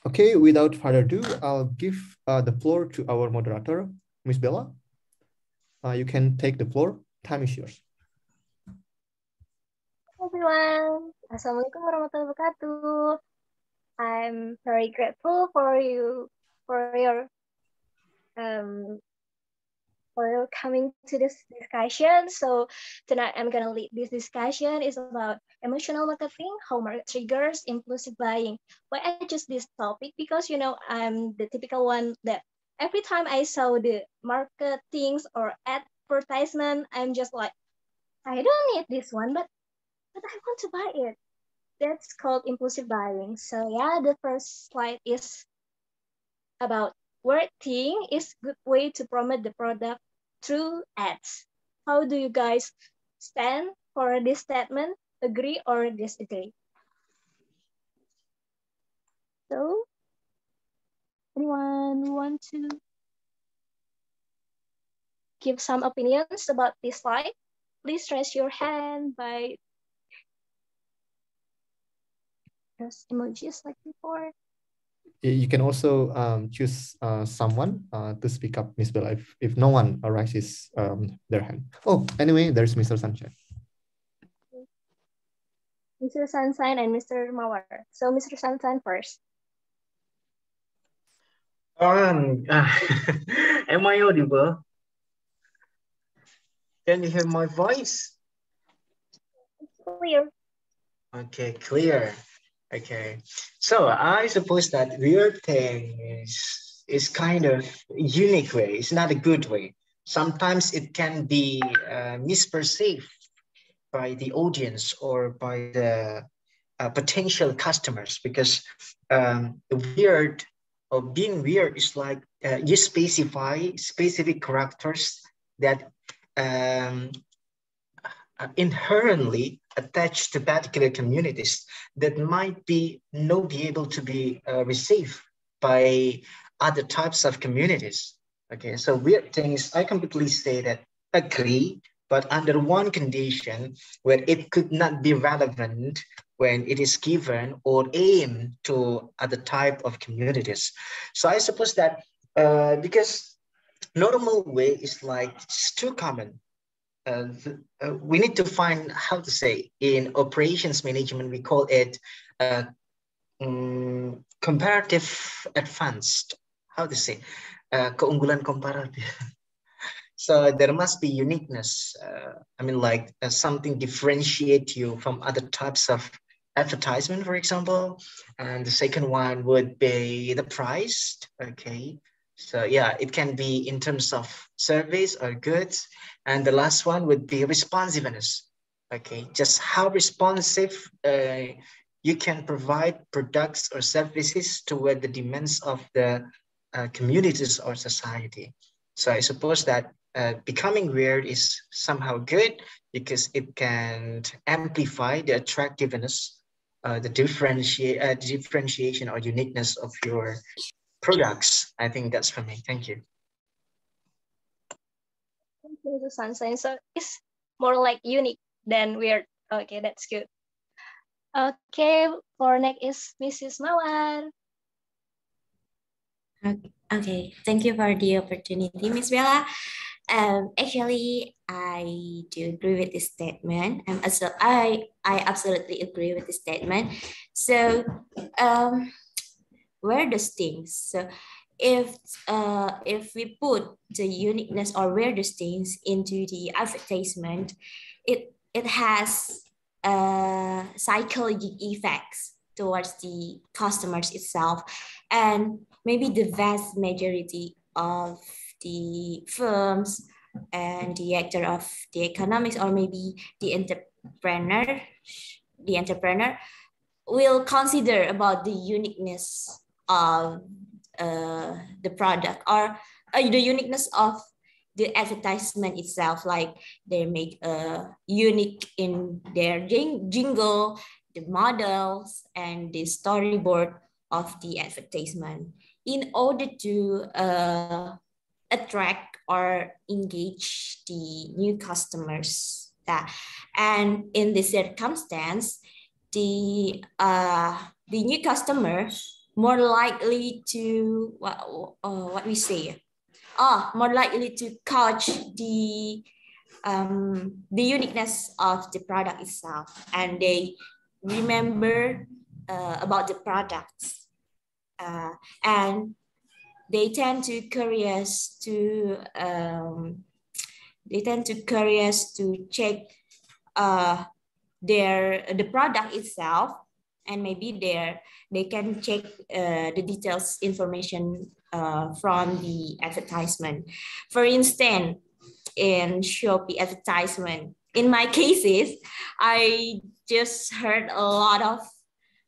Okay, without further ado, I'll give the floor to our moderator, Miss Bella. You can take the floor. Time is yours. Everyone, Assalamualaikum warahmatullahi wabarakatuh. I'm very grateful um for your coming to this discussion. So tonight I'm gonna lead this discussion is about emotional marketing, how market triggers impulsive buying. Why I choose this topic because I'm the typical one that every time I saw the marketings or advertisement, I'm just like I don't need this one, but I want to buy it. That's called impulsive buying. So yeah, the first slide is about wording is good way to promote the product through ads. How do you guys stand for this statement? Agree or disagree? So anyone want to give some opinions about this slide? Please raise your hand by those emojis like before. You can also choose someone to speak up, Miss Bella, if no one raises their hand. Oh, anyway, there's Mr. Sunshine. Mr. Sunshine and Mr. Mawar. So Mr. Sunshine first. Am I audible? Can you hear my voice? Clear. Okay, clear. Okay, so I suppose that weird thing is kind of unique way. It's not a good way. Sometimes it can be misperceived by the audience or by the potential customers because weird or being weird is like you specify specific characters that um, inherently attached to particular communities that might be not be able to be received by other types of communities. Okay, so weird things, I completely say that agree, but under one condition where it could not be relevant when it is given or aimed to other type of communities. So I suppose that because normal way is like it's too common, we need to find how to say in operations management, we call it comparative advanced, how to say, keunggulan komparatif. So there must be uniqueness. I mean, like something differentiate you from other types of advertisement, for example. And the second one would be the price. Okay. So yeah, it can be in terms of service or goods. And the last one would be responsiveness. Okay. Just how responsive you can provide products or services toward the demands of the communities or society. So I suppose that becoming weird is somehow good because it can amplify the attractiveness, the differentiation or uniqueness of your products. I think that's for me. Thank you. Thank you, Mr. Sunshine. So it's more like unique than weird. Okay, that's good. Okay, for next is Mrs. Mawar. Okay, thank you for the opportunity, Miss Bella. Actually, I do agree with this statement. I absolutely agree with this statement. So, where the things? So, if we put the uniqueness or weirdest things into the advertisement, it has psychological effects towards the customers itself, and maybe the vast majority of the firms and the actor of the economics, or maybe the entrepreneur will consider about the uniqueness of the product, or the uniqueness of the advertisement itself, like they make a unique in their jingle, the models, and the storyboard of the advertisement in order to attract or engage the new customers. And in this circumstance, the new customer more likely to what we say, more likely to catch the uniqueness of the product itself, and they remember about the products, and they tend to curious to check the product itself, and maybe they can check the details information from the advertisement. For instance, in Shopee advertisement, in my cases, I just heard a lot of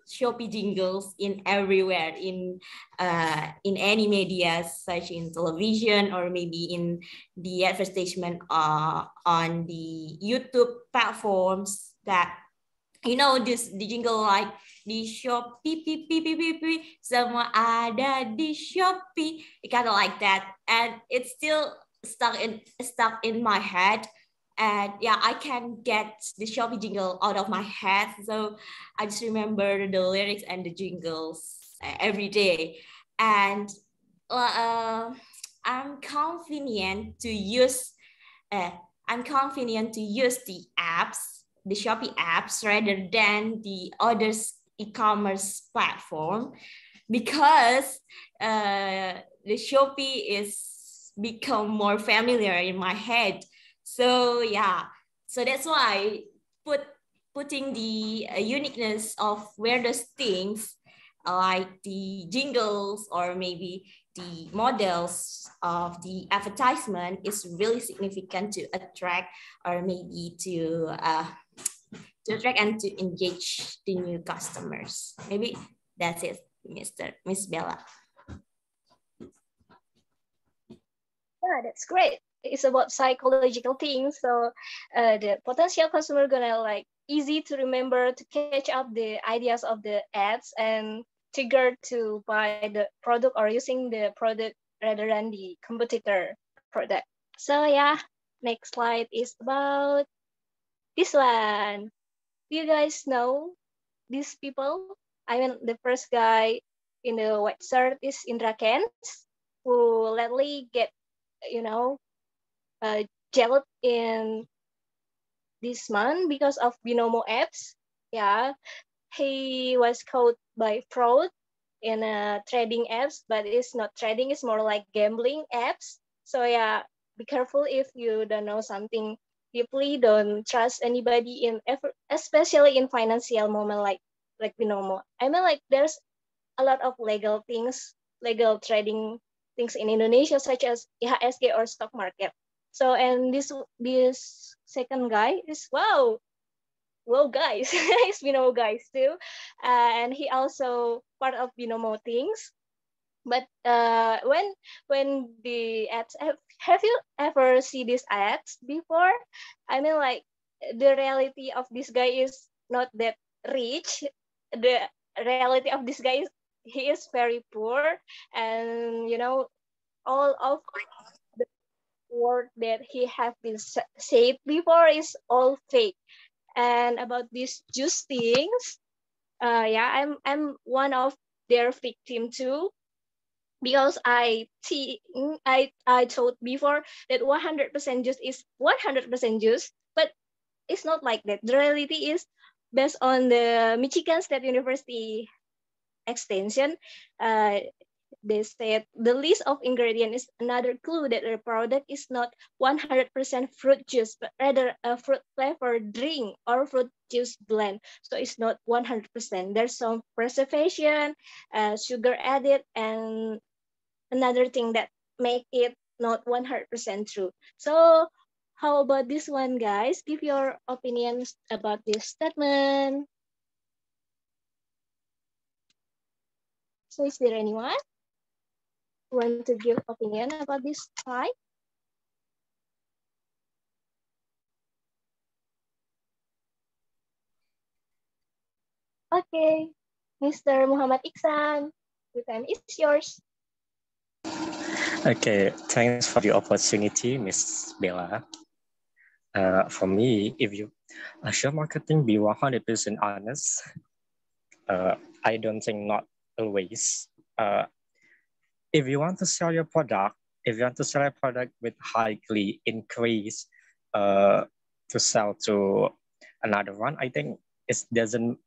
Shopee jingles in everywhere, in any media, such in television or maybe in the advertisement on the YouTube platforms, that this the jingle like di Shopee pi semua ada di Shopee, kind of like that, and it's still stuck in my head. And yeah, I can get the Shopee jingle out of my head, so I just remember the lyrics and the jingles every day. And I'm convenient to use the apps, the Shopee apps, rather than the other e-commerce platform, because the Shopee is become more familiar in my head. So yeah, so that's why putting the uniqueness of weirdest things, like the jingles or maybe the models of the advertisement, is really significant to attract, or maybe to attract and to engage the new customers. Maybe that's it, Miss Bella. Yeah, that's great. It's about psychological things. So the potential customer gonna like easy to remember, to catch up the ideas of the ads, and trigger to buy the product or using the product rather than the competitor product. So yeah, next slide is about this one. Do you guys know these people? I mean, the first guy in the white shirt is Indra Kens, who lately get, you know, jailed in this month because of Binomo apps. Yeah, he was caught by fraud in trading apps, but it's not trading, it's more like gambling apps. So yeah, be careful if you don't know something deeply. Don't trust anybody in effort, especially in financial moment like Binomo. I mean, like there's a lot of legal things, legal trading things in Indonesia, such as IHSG or stock market. So and this second guy is wow guys, he's Binomo guys too, and he also part of Binomo things. But when the ads, have you ever see these ads before? I mean, like the reality of this guy is not that rich. The reality of this guy is he is very poor, and all of the word that he have been said before is all fake. And about these juice things, yeah, I'm one of their victim too, because I told before that 100% juice is 100% juice, but it's not like that. The reality is based on the Michigan State University extension. They said the list of ingredients is another clue that the product is not 100% fruit juice, but rather a fruit flavored drink or fruit juice blend. So it's not 100%. There's some preservation, sugar added, and another thing that make it not 100% true. So how about this one, guys? Give your opinions about this statement. So is there anyone who want to give opinion about this slide? Okay, Mr. Muhammad Iksan, the time is yours. Okay, thanks for the opportunity, Miss Bella. For me, if you share marketing be 100% honest, I don't think not always. If you want to sell your product, with highly increase to sell to another one, I think it doesn't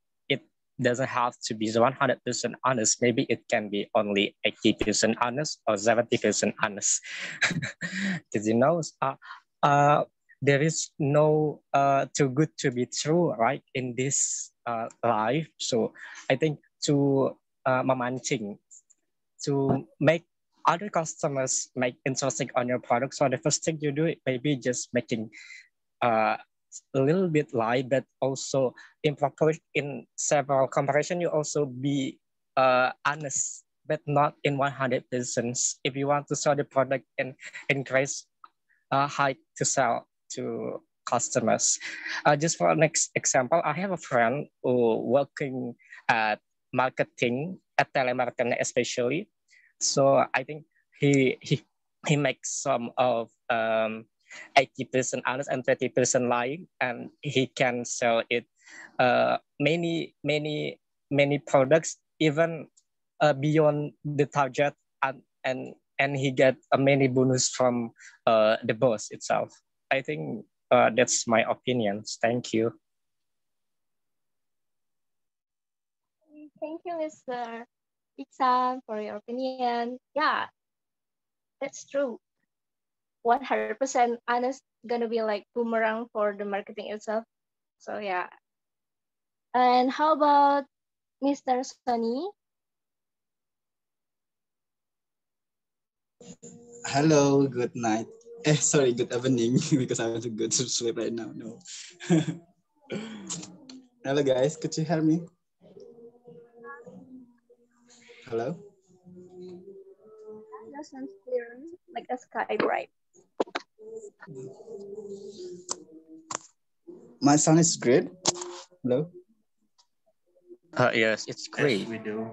have to be 100% honest. Maybe it can be only 80% honest or 70% honest. Because there is no too good to be true, right, in this life. So I think to memancing, to make other customers make interesting on your product. So the first thing you do it maybe just making a little bit lie, but also in several comparison, you also be honest, but not in 100%. If you want to sell the product and increase high to sell to customers. Just for next example, I have a friend who working at marketing, at telemarketing especially. So I think he makes some of 80% honest and 20% lying, and he can sell it many products, even beyond the target, and he get a many bonus from the boss itself. I think that's my opinions. Thank you. Thank you, Mr. Iksan, for your opinion. Yeah, that's true. 100% honest gonna be like boomerang for the marketing itself. So yeah. And how about Mr. Sonny? Hello, good night. Sorry, good evening because I want to go to sleep right now. No. Hello, guys. Could you hear me? Hello. That sounds clear, like a sky bright. My sound is great. Hello. Yes, it's great. Yes, we do.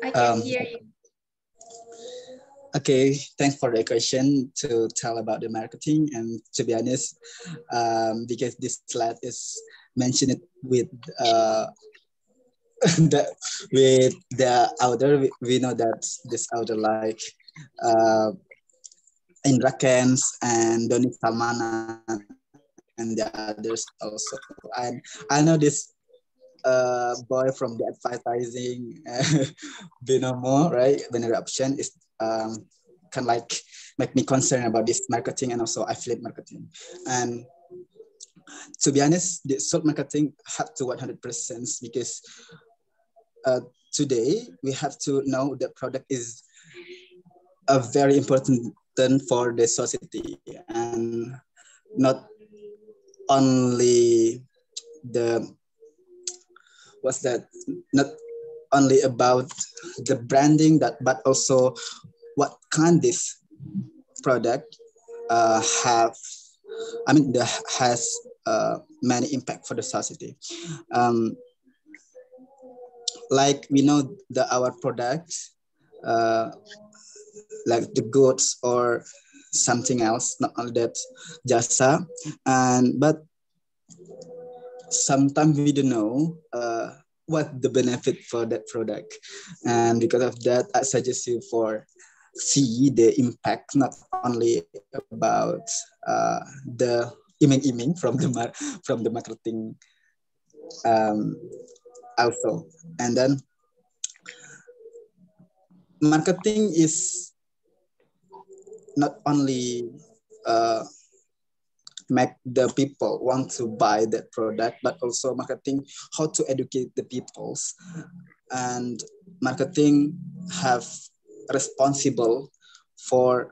I can hear you. Okay, thanks for the question to tell about the marketing. And to be honest, because this slide is mentioned with the outer, we know that this outer like Indra Kens and Doni Salmana and the others also. And I know this boy from the advertising Binomo, right? Binary option is can like make me concerned about this marketing and also affiliate marketing. And to be honest, the salt marketing had to 100% because today we have to know the product is a very important thing for the society, and not only the what's that, not only about the branding that, but also what kind this product have, I mean, the has many impact for the society. Like we know that our products, like the goods or something else, not only that jasa, and but sometimes we don't know what the benefit for that product, and because of that, I suggest you for see the impact not only about the iming-iming from the marketing also, and then marketing is not only make the people want to buy that product, but also marketing how to educate the peoples, and marketing have responsible for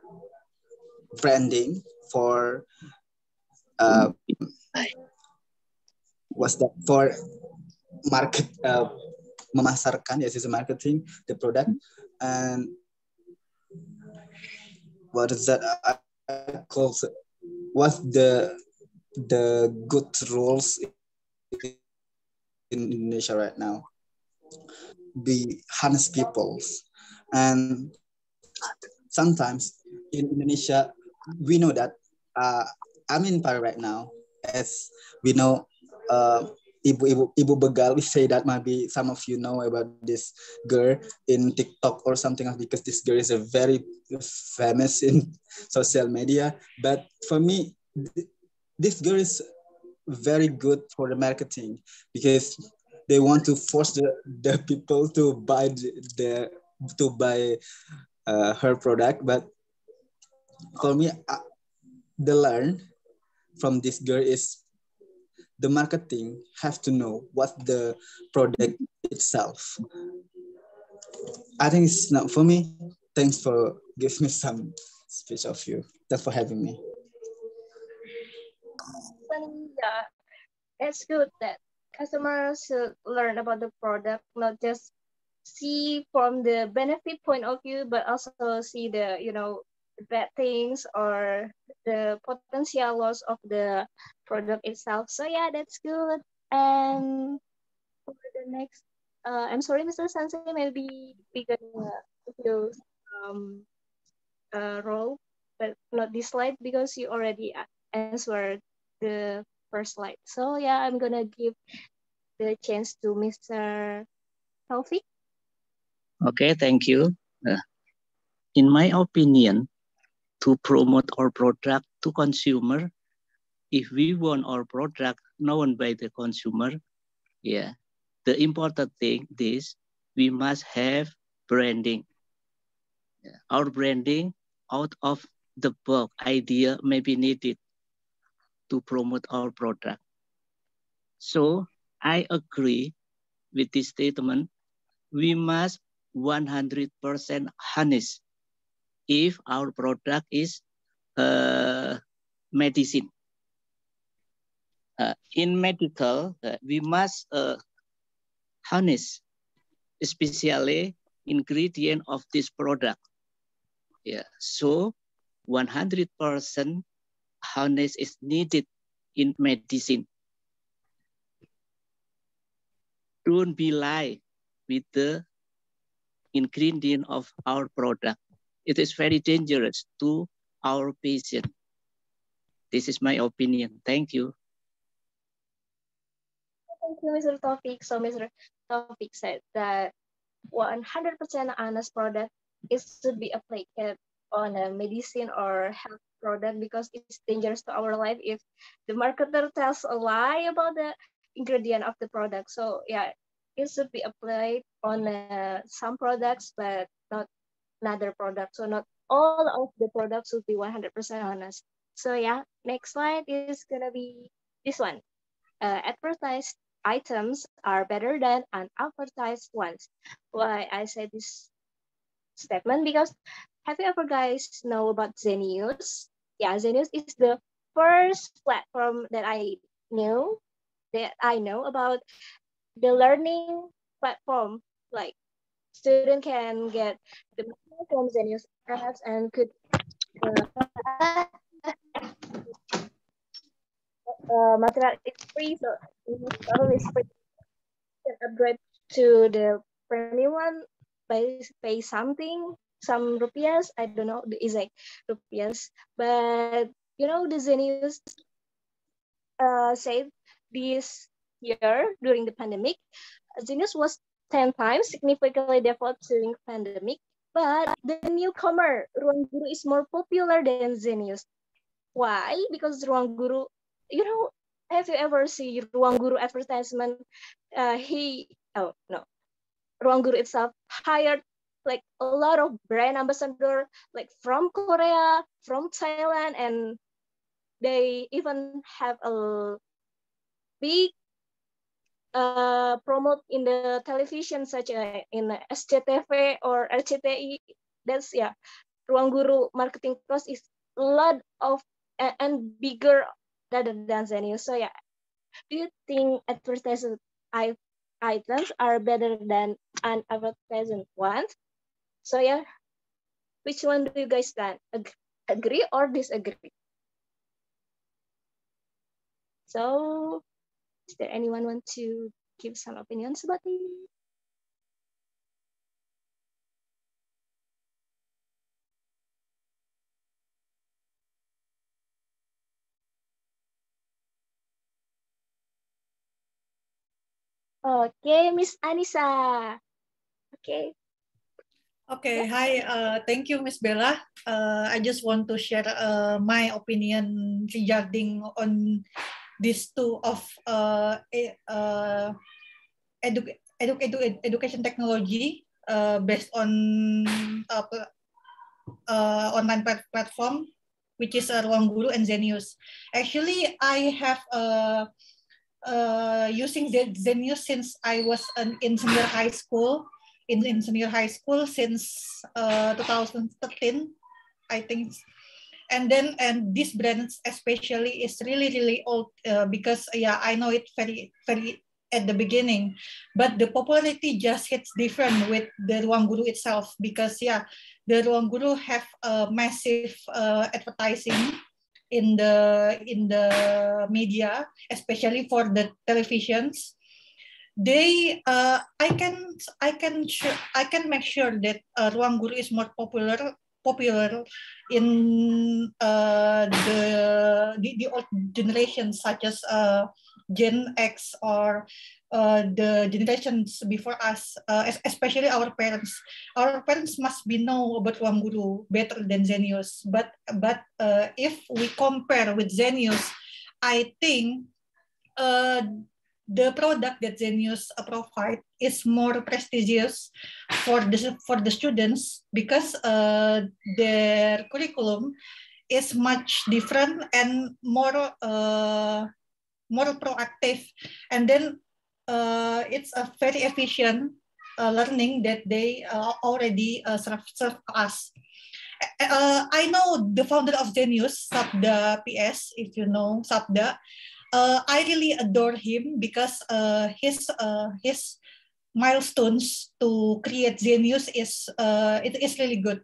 branding, for what's that, for market memasarkan, yes, is marketing the product. And what is that I call, what's the good rules in Indonesia right now? Be honest peoples, and sometimes in Indonesia we know that I'm in Paris right now, as we know Ibu Begal. We say that maybe some of you know about this girl in TikTok or something, because this girl is a very famous in social media. But for me, this girl is very good for the marketing, because they want to force the people to buy her product. But for me, the learn from this girl is the marketing have to know what the product itself. I think it's not for me. Thanks for giving me some speech of you. Thanks for having me. Yeah, it's good that customers should learn about the product, not just see from the benefit point of view, but also see the bad things or the potential loss of the product itself. So yeah, that's good. And for the next, I'm sorry, Mr. Sensei, maybe we gonna use role, but not this slide because you already answered the first slide. So yeah, I'm gonna give the chance to Mr. Taufik. Okay, thank you. In my opinion, to promote our product to consumer, if we want our product known by the consumer, yeah, the important thing is we must have branding. Our branding out of the box idea may be needed to promote our product. So I agree with this statement. We must 100% honest if our product is medicine. In medical, we must honest, especially ingredient of this product. Yeah, so 100% honest is needed in medicine. Don't be lie with the ingredient of our product. It is very dangerous to our patient. This is my opinion. Thank you. Thank you, Mr. Taufik. So Mr. Taufik said that 100% honest product is to be applied on a medicine or health product because it's dangerous to our life if the marketer tells a lie about the ingredient of the product. So yeah, it should be applied on some products, but not another product. So not all of the products should be 100% honest. So yeah, next slide is gonna be this one. Advertised items are better than unadvertised ones. Why I say this statement? Because have you ever guys know about Zenius? Yeah, Zenius is the first platform that I know about the learning platform. Like student can get the material from Zenius apps and could material is free, so it's free. Can upgrade to the premium one by pay something, some rupiahs. I don't know the exact rupiahs, but the Zenius said this year during the pandemic, Zenius was 10 times significantly developed during pandemic, but the newcomer Ruang Guru is more popular than Zenius. Why? Because Ruang Guru, have you ever see Ruang Guru advertisement? Oh no, Ruang Guru itself hired like a lot of brand ambassador, like from Korea, from Thailand, and they even have a big promote in the television, such as in SCTV or RCTI. That's Ruang Guru marketing cost is a lot of and bigger rather than Zenio. So yeah, do you think advertising items are better than unadvertised ones? So yeah, which one do you guys stand? Agree or disagree? So is there anyone want to give some opinions about it? Okay, Miss Anissa. Okay. Okay, hi. Thank you, Miss Bella. I just want to share my opinion regarding on these two of education technology based on online platform, which is Ruang Guru and Zenius. Actually, I have using Zenius since I was in senior high school. In senior high school since 2013, I think. And this brand especially is really old because yeah, I know it very at the beginning, but the popularity just hits different with the Ruang Guru itself because yeah, the Ruang Guru have a massive advertising in the media, especially for the televisions. They I can make sure that Ruang Guru is more popular in the old generations such as Gen X or the generations before us, especially our parents. Our parents must be know about Ruang Guru better than Zenius. But if we compare with Zenius, I think the product that Zenius provide is more prestigious for the students because their curriculum is much different and more proactive, and then it's a very efficient learning that they already serve us. I know the founder of Zenius, Sabda PS, if you know Sabda. I really adore him because his milestones to create Zenius is it is really good.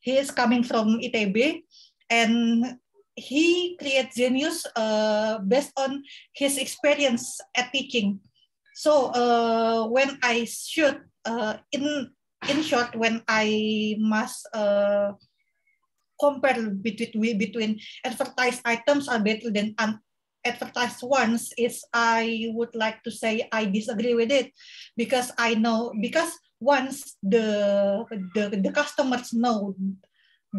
He is coming from ITB, and he creates Zenius based on his experience at teaching. So when I should in short, when I must compare between advertised items are better than advertised ones, is I would like to say I disagree with it because I know because once the customers know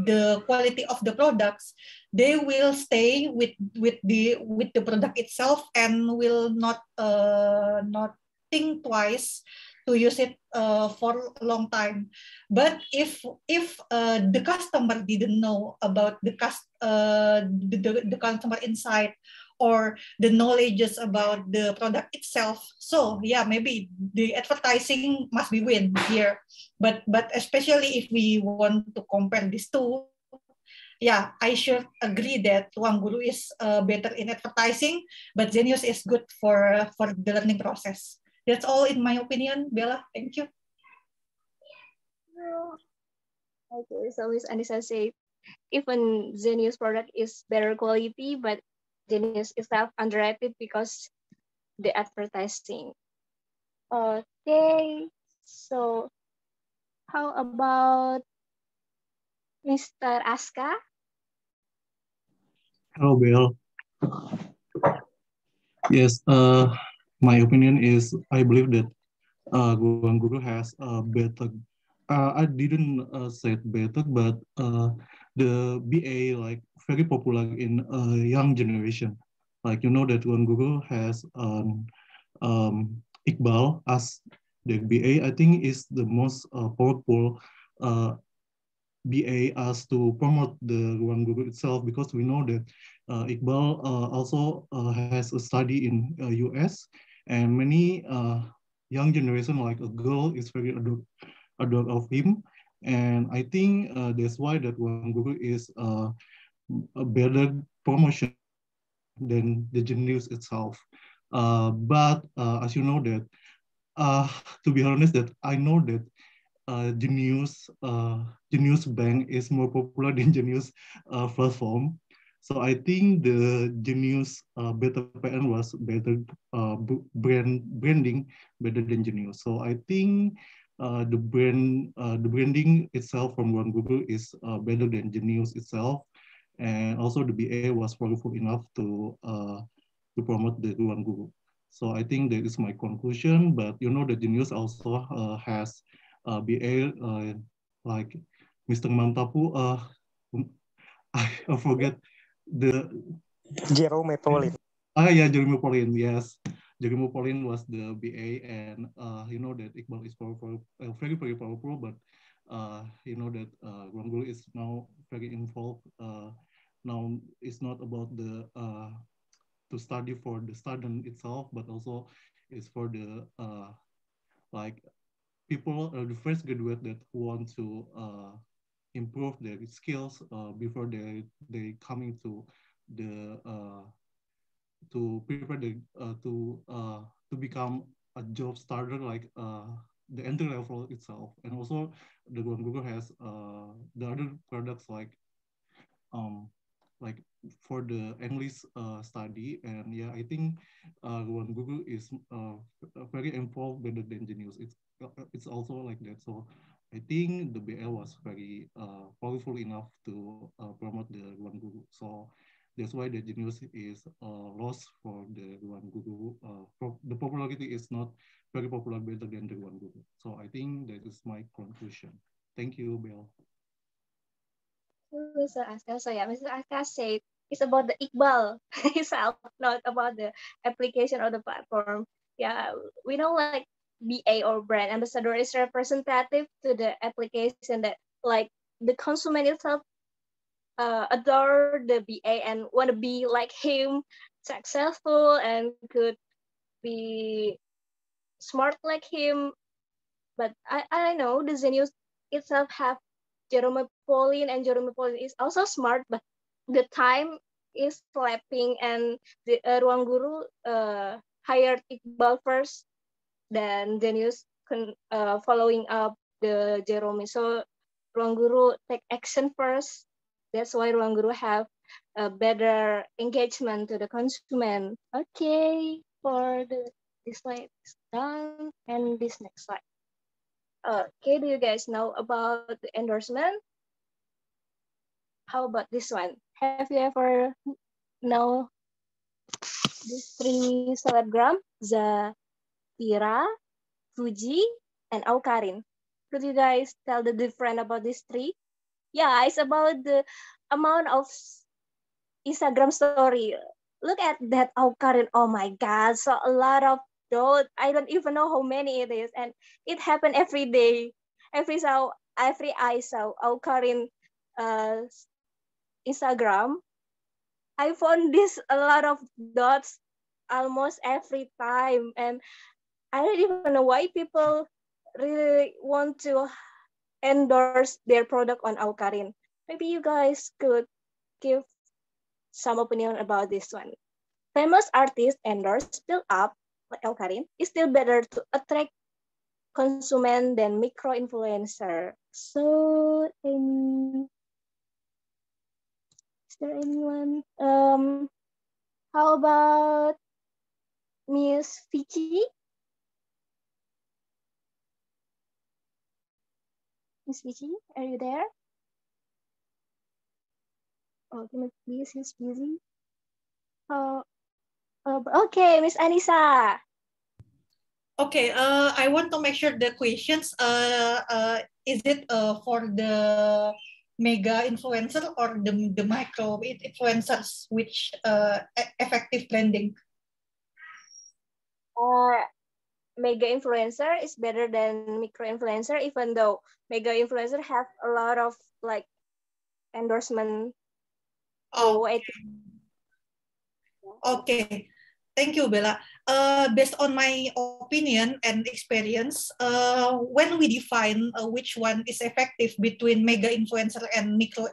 the quality of the products, they will stay with the product itself and will not think twice to use it for a long time. But if the customer didn't know about the customer insight or the knowledges about the product itself, so yeah, maybe the advertising must be win here. But especially if we want to compare these two, yeah, I should agree that Ruang Guru is better in advertising, but Zenius is good for the learning process. That's all in my opinion, Bella. Thank you. Okay, so Miss Anissa said, even Zenius product is better quality, but Zenius itself underrated because the advertising. Okay, so how about Mr. Aska? Hello, Bill. Yes, my opinion is I believe that Ruang Guru has a better. I didn't say it better, but the BA like very popular in young generation. Like you know that Ruang Guru has Iqbal as the BA. I think is the most powerful BA as to promote the Ruang Guru itself, because we know that Iqbal also has a study in US, and many young generation like a girl is very adore of him, and I think that's why that Ruang Guru is a better promotion than the Genius itself. But as you know that, to be honest, that I know that Genius Bank is more popular than Genius platform. So I think the Genius Beta PN was better branding better than Genius. So I think the branding itself from Ruang Guru is better than Genius itself, and also the BA was powerful enough to promote the Ruang Guru. So I think that is my conclusion. But you know that the news also has BA like Mr. Mantapu. I forget the Jerome Pauline. Yeah, Jeremy Pauline. Yes, Jeremy Pauline was the BA, and you know that Iqbal is very very powerful, but you know that Ruang Guru is now very involved. Now it's not about the to study for the student itself, but also it's for the like people, the fresh graduate that want to improve their skills before they coming to the to prepare to become a job starter, like the entry level itself. And also the Google has the other products um like for the English study. And yeah, I think Google is very involved better than Genius. It's also like that. So I think the BL was very powerful enough to promote the Ruang Guru. So that's why the Genius is lost for the Ruang Guru. The popularity is not very popular better than the Ruang Guru. So I think that is my conclusion. Thank you, Bel. Mr. Aska. So yeah, Mr. Aska said it's about the Iqbal itself, not about the application or the platform. Yeah, we know like BA or brand ambassador is representative to the application that like the consumer itself adore the BA and want to be like him, successful and could be smart like him. But I know the Zenius itself have Jerome Pauline, and Jerome Pauline is also smart, but the time is slapping, and the Ruang Guru hired Iqbal first, then Zenius following up the Jerome. So Ruang Guru take action first. That's why Ruang Guru have a better engagement to the consumer. Okay, for this slide is done, and this next slide. Okay, do you guys know about the endorsement? How about this one? Have you ever know these three selebgram? Zatira, Fuji, and Aukarin. Could you guys tell the difference about these three? Yeah, it's about the amount of Instagram story. Look at that Aukarin. Oh my God, so a lot of those. I don't even know how many it is, and it happened every day. Every I saw Aukarin Instagram, I found this a lot of dots almost every time, and I don't even know why people really want to endorse their product on Aukarin. Maybe you guys could give some opinion about this one. Famous artists endorse build up like Aukarin is still better to attract consumer than micro influencer. So is there anyone? How about Miss Vici? Miss Vici, are you there? Oh, please, he's busy. Okay, Miss Anissa. Okay, I want to make sure the questions. Is it for the mega influencer or the micro influencers, which effective blending? Mega influencer is better than micro influencer, even though mega influencer have a lot of like endorsement. Oh, okay. Thank you, Bella. Based on my opinion and experience, when we define which one is effective between mega influencer and micro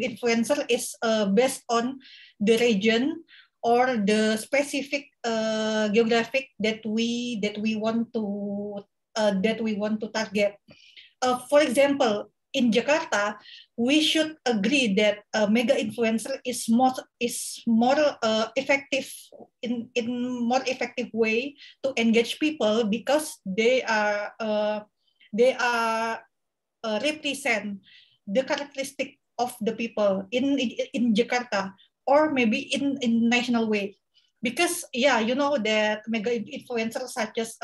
influencer is based on the region or the specific geographic that we want to target. For example, in Jakarta, we should agree that mega influencer is more effective in more effective way to engage people because they represent the characteristic of the people in Jakarta or maybe in national way. because yeah, you know that mega influencers such as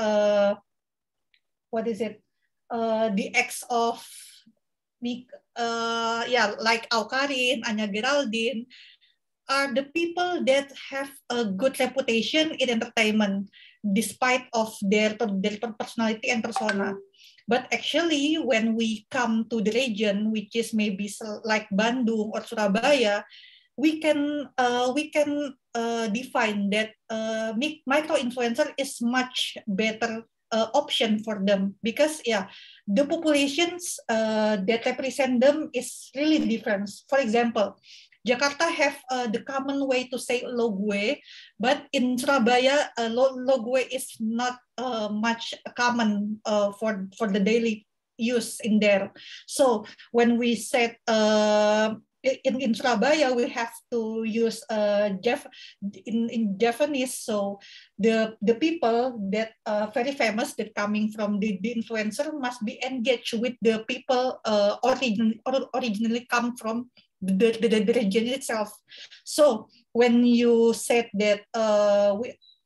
what is it? The ex of yeah, like Aukarin, Anya Geraldine, are the people that have a good reputation in entertainment, despite of their personality and persona. But actually, when we come to the region, which is maybe like Bandung or Surabaya, we can define that micro influencer is much better option for them, because yeah, the populations that represent them is really different. For example, Jakarta have the common way to say logwe, but in Surabaya, logwe is not much common for the daily use in there. So when we said in Surabaya, we have to use in Japanese. So the people that are very famous that coming from the influencer must be engaged with the people originally come from the region itself. So when you said that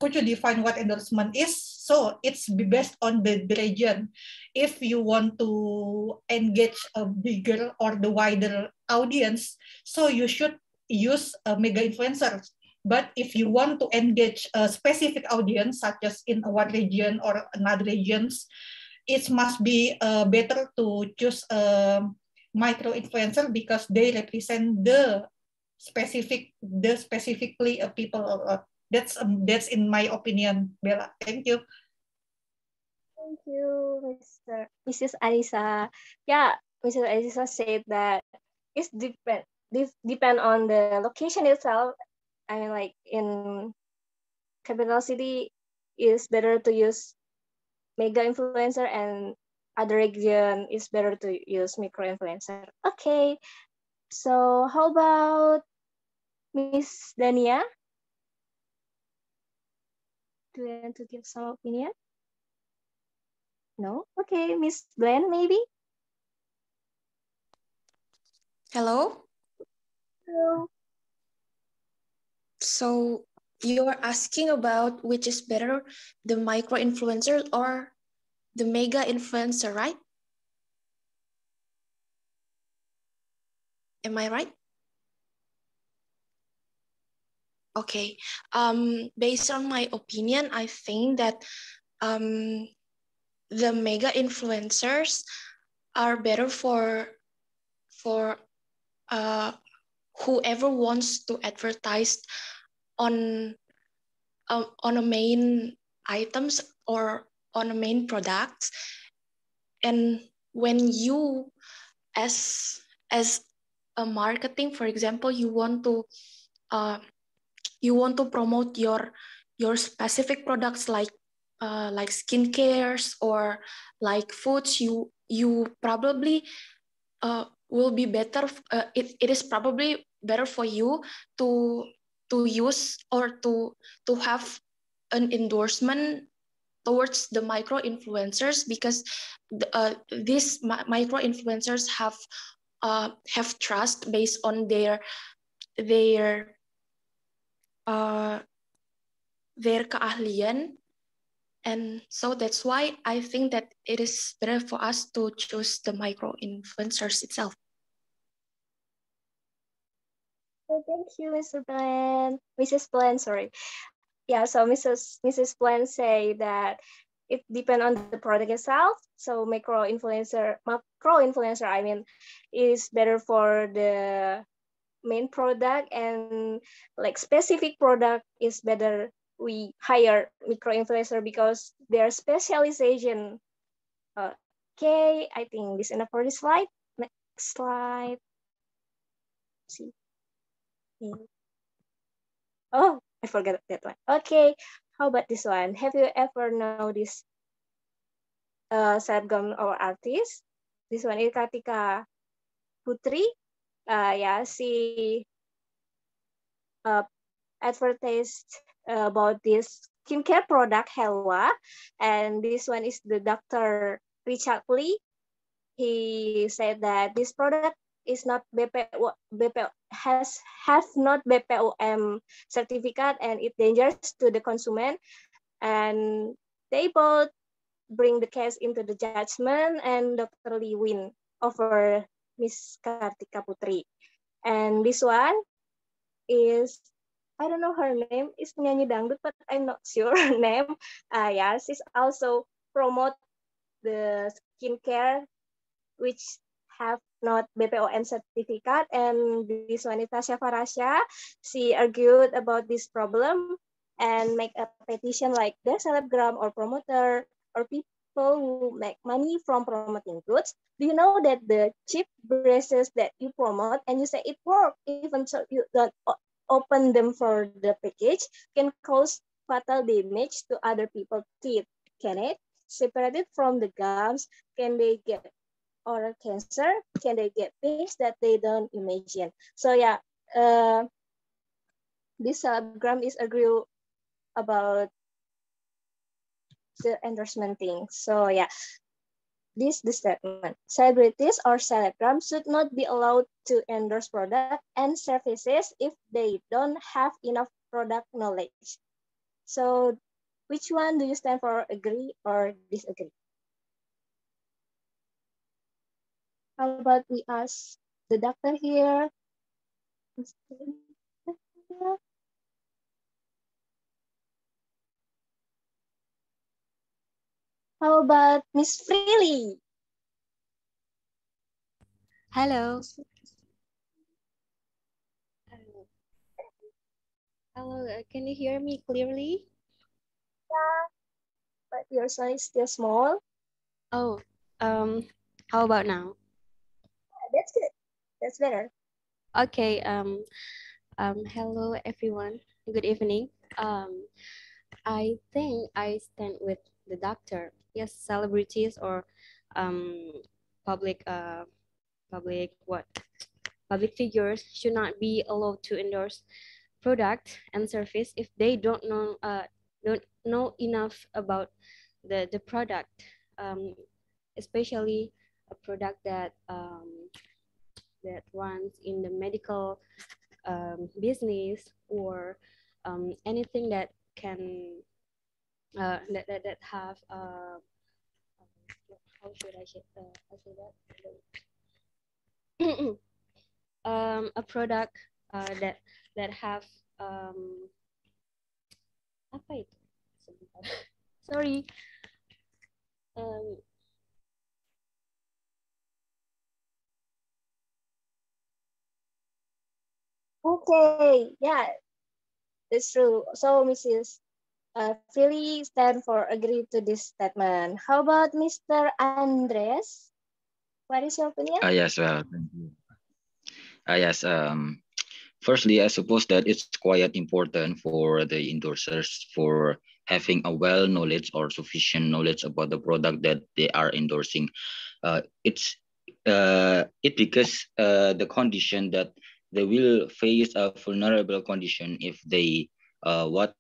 could you define what endorsement is? So it's based on the region. If you want to engage a bigger or the wider audience, so you should use mega influencers. But if you want to engage a specific audience, such as in one region or another regions, it must be better to choose a micro influencer, because they represent the specifically people. That's in my opinion, Bella. Thank you. Thank you, Mrs. Anissa. Yeah, Mrs. Anissa said that it's different. This depend on the location itself. I mean, like in capital city, is better to use mega influencer, and other region is better to use micro influencer. Okay, so how about Miss Dania? Do you want to give some opinion? No? Okay, Miss Glenn, maybe? Hello? Hello. So you are asking about which is better, the micro influencer or the mega influencer, right? Am I right? Okay. Based on my opinion, I think that the mega influencers are better for whoever wants to advertise on a main items or on a main products. And when you as a marketing, for example, you want to promote your specific products like skincares or like foods, you probably will be better. It is probably better for you to use or to have an endorsement towards the micro influencers, because these micro influencers have trust based on their keahlian. And so that's why I think that it is better for us to choose the micro influencers itself. Oh, thank you, Mr. Plan. Mrs. Plan, sorry. Yeah, so Mrs. Plan say that it depends on the product itself. So macro influencer, I mean, is better for the main product, and like specific product is better we hire micro influencer because their specialization. Okay, I think this enough for this slide. Next slide. See. Oh, I forgot that one. Okay, how about this one? Have you ever noticed selebgram or artist? This one is Kartika Putri. Yeah, she advertised about this skincare product Helwa, and this one is the Dr. Richard Lee. He said that this product is not has not BPOM certificate, and it dangerous to the consumer. And they both bring the case into the judgment, and Dr. Lee win over Miss Kartika Putri. And this one is, I don't know her name, is penyanyi dangdut, but I'm not sure her name. Yeah, she's also promote the skincare which have not BPOM certificate. And this wanita Syafarasya, she argued about this problem and make a petition like the selebgram or promoter or people who make money from promoting goods. Do you know that the cheap braces that you promote and you say it work, even so you don't open them for the package, can cause fatal damage to other people's teeth? Can it? Separated from the gums, can they get oral cancer? Can they get things that they don't imagine? So yeah, this subgram is agree about the endorsement thing. So yeah, this the statement. Celebrities or celebrams should not be allowed to endorse product and services if they don't have enough product knowledge. So which one do you stand for, agree or disagree? How about we ask the doctor here? How about Miss Freely? Hello. Hello, can you hear me clearly? Yeah, but your sound is still small. Oh, how about now? That's good. That's better. Okay, hello everyone. Good evening. I think I stand with the doctor. Yes, celebrities or um public public what public figures should not be allowed to endorse product and service if they don't know enough about the product, um, especially a product that runs in the medical business, or anything that can that have how should I say that a product that have apa itu sebentar. Sorry. um, Okay, yeah, that's true. So Mrs. Freely stand for agree to this statement. How about Mr. Andres? What is your opinion? Yes, thank you. Yes, firstly, I suppose that it's quite important for the endorsers for having a well knowledge or sufficient knowledge about the product that they are endorsing. It because the condition that they will face a vulnerable condition if they what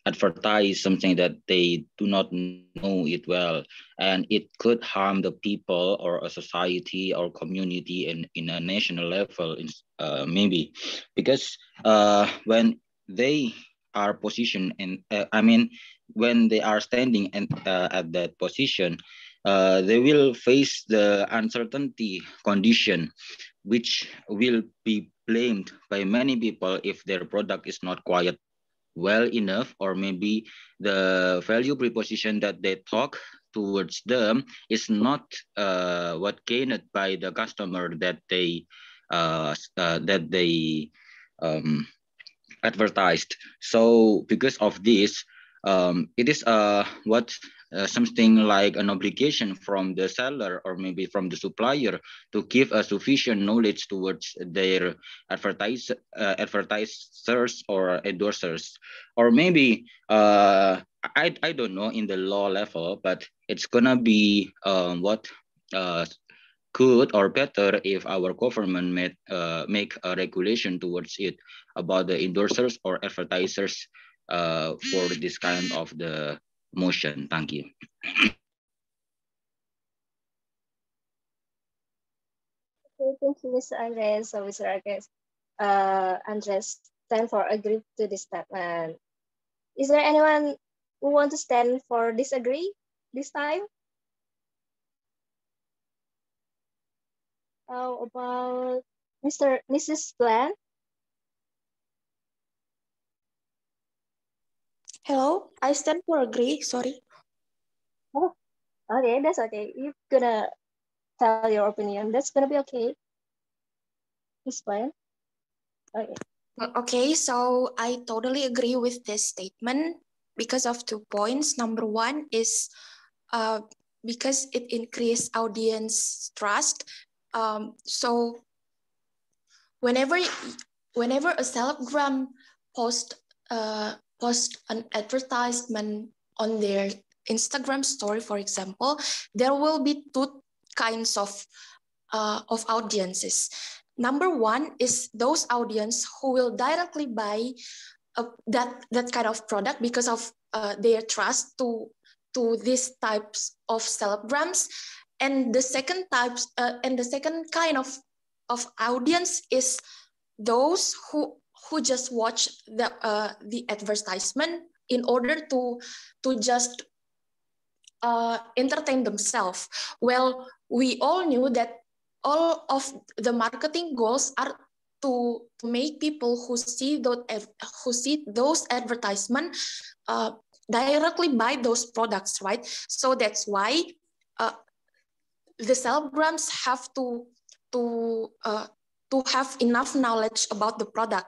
advertise something that they do not know it well, and it could harm the people or a society or community in a national level, maybe because when they are positioned and I mean when they are standing at that position, they will face the uncertainty condition, which will be blamed by many people if their product is not quite well enough, or maybe the value proposition that they talk towards them is not what gained by the customer that they um, advertised. So because of this, it is something like an obligation from the seller or maybe from the supplier to give a sufficient knowledge towards their advertisers or endorsers, or maybe I don't know in the law level, but it's gonna be what good or better if our government make a regulation towards it about the endorsers or advertisers for this kind of the motion. Thank you. Thank you, Mr. Andres. So, Mr. Andres stand for agree to this statement. Is there anyone who want to stand for disagree this time? How about Mrs. Glenn? Hello, I stand for agree. Sorry. Oh, okay, that's okay. You're gonna tell your opinion. That's gonna be okay. Miss Glenn. Okay. Okay, so I totally agree with this statement because of 2 points. Number one is because it increase audience trust. So whenever a celebgram post post an advertisement on their Instagram story, for example, there will be two kinds of audiences. Number one is those audience who will directly buy that kind of product because of their trust to these types of celebrants, and the second kind of audience is those who just watch the advertisement in order to just entertain themselves. Well, we all knew that all of the marketing goals are to make people who see those advertisement directly buy those products, right? So that's why uh, the celebrants have to have enough knowledge about the product.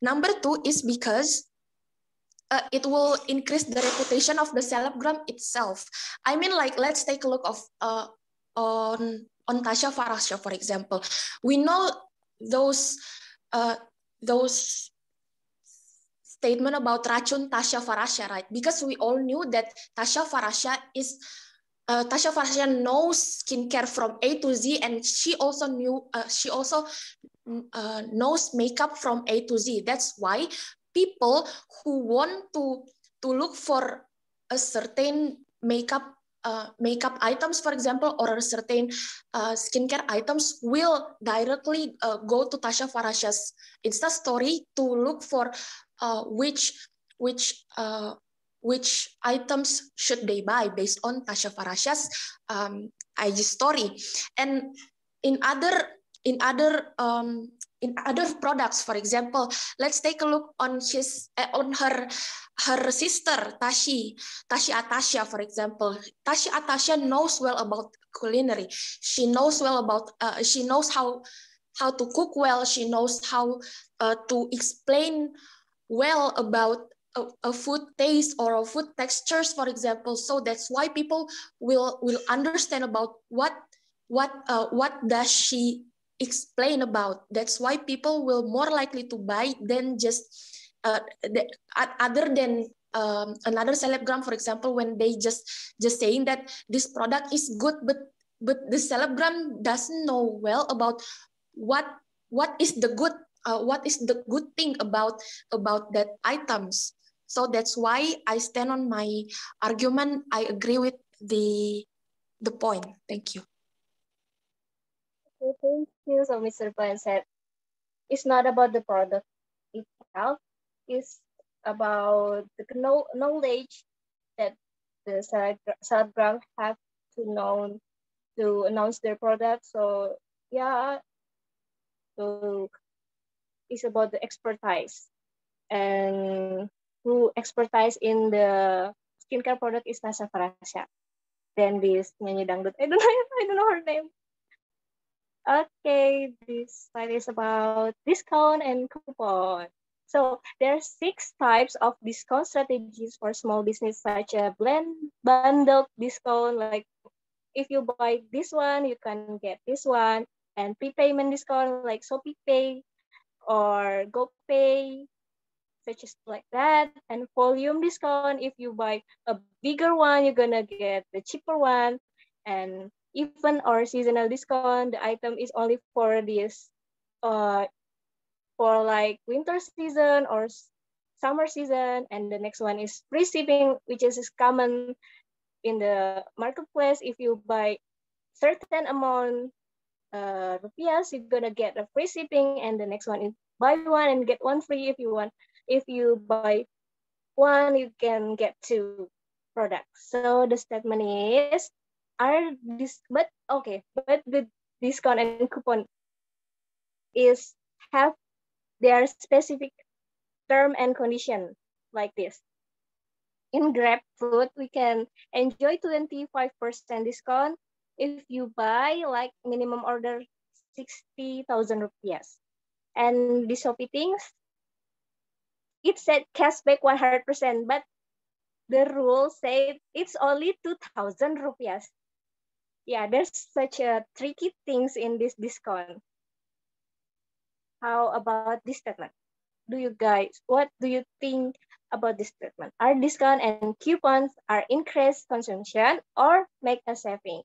Number two is because it will increase the reputation of the celebgram itself. I mean, like, let's take a look of on Tasha Farasha, for example. We know those those statement about racun Tasha Farasha, right? Because we all knew that Tasha Farasha knows skincare from A to Z, and she also knows makeup from A to Z. That's why people who want to look for a certain makeup items, for example, or a certain skincare items will directly go to Tasha Farasha's Insta story to look for which items should they buy based on Tasha Farasha's IG story. And in other products, for example, let's take a look on her sister Tashi Atasha, for example. Tashi Atasha knows well about culinary. She knows well about she knows how to cook well. She knows how to explain well about a food taste or a food textures, for example. So that's why people will understand about what does she explain about. That's why people will more likely to buy than just other than another celebgram, for example, when they just saying that this product is good, but the celebgram doesn't know well about what is the good thing about that items. So that's why I stand on my argument. I agree with the point. Thank you. Okay, thank you. So Mr. Glenn said it's not about the product itself. It's about the knowledge that the celebgram have to know to announce their product. So yeah, so it's about the expertise, and who expertise in the skincare product is Tasha Farasha. Then this nyanyi dangdut, I don't know her name. Okay, this slide is about discount and coupon. So there are 6 types of discount strategies for small business, such as bundle discount. Like if you buy this one, you can get this one, and prepayment discount like Shopee Pay or GoPay, such as like that, and volume discount. If you buy a bigger one, you're gonna get the cheaper one, and even or seasonal discount. The item is only for this, for like winter season or summer season, and the next one is free shipping, which is common in the marketplace. If you buy certain amount rupiahs, you're gonna get a free shipping, and the next one is buy one and get one free if you want. If you buy one, you can get two products. So the statement is, are this, but okay, but the discount and coupon is have their specific term and condition like this. In Grab Food, we can enjoy 25% discount if you buy like minimum order 60,000 rupiahs. And the Shopee things, it said cashback 100%, but the rule said it's only 2,000 rupiahs. Yeah, there's such a tricky things in this discount. How about this statement? What do you think about this statement? Are discount and coupons are increase consumption or make a saving?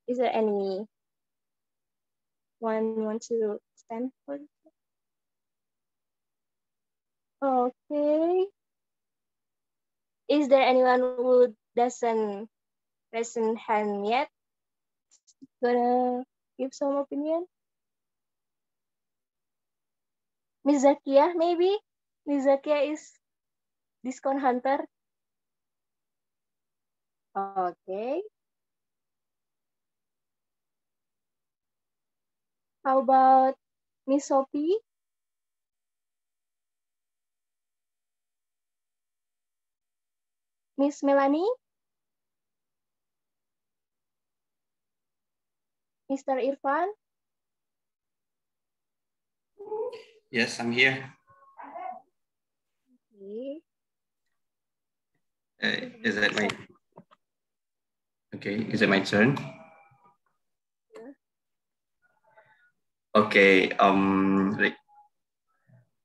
Is there any one want to stand for it? Okay. Is there anyone who doesn't raise hand yet? Gonna give some opinion? Miss Zakia, maybe? Miss Zakia is discount hunter. Okay. How about Miss Sophie? Miss Melanie? Mr. Irfan? Yes, I'm here. Okay. Is that my okay? Is it my turn? Yeah. Okay.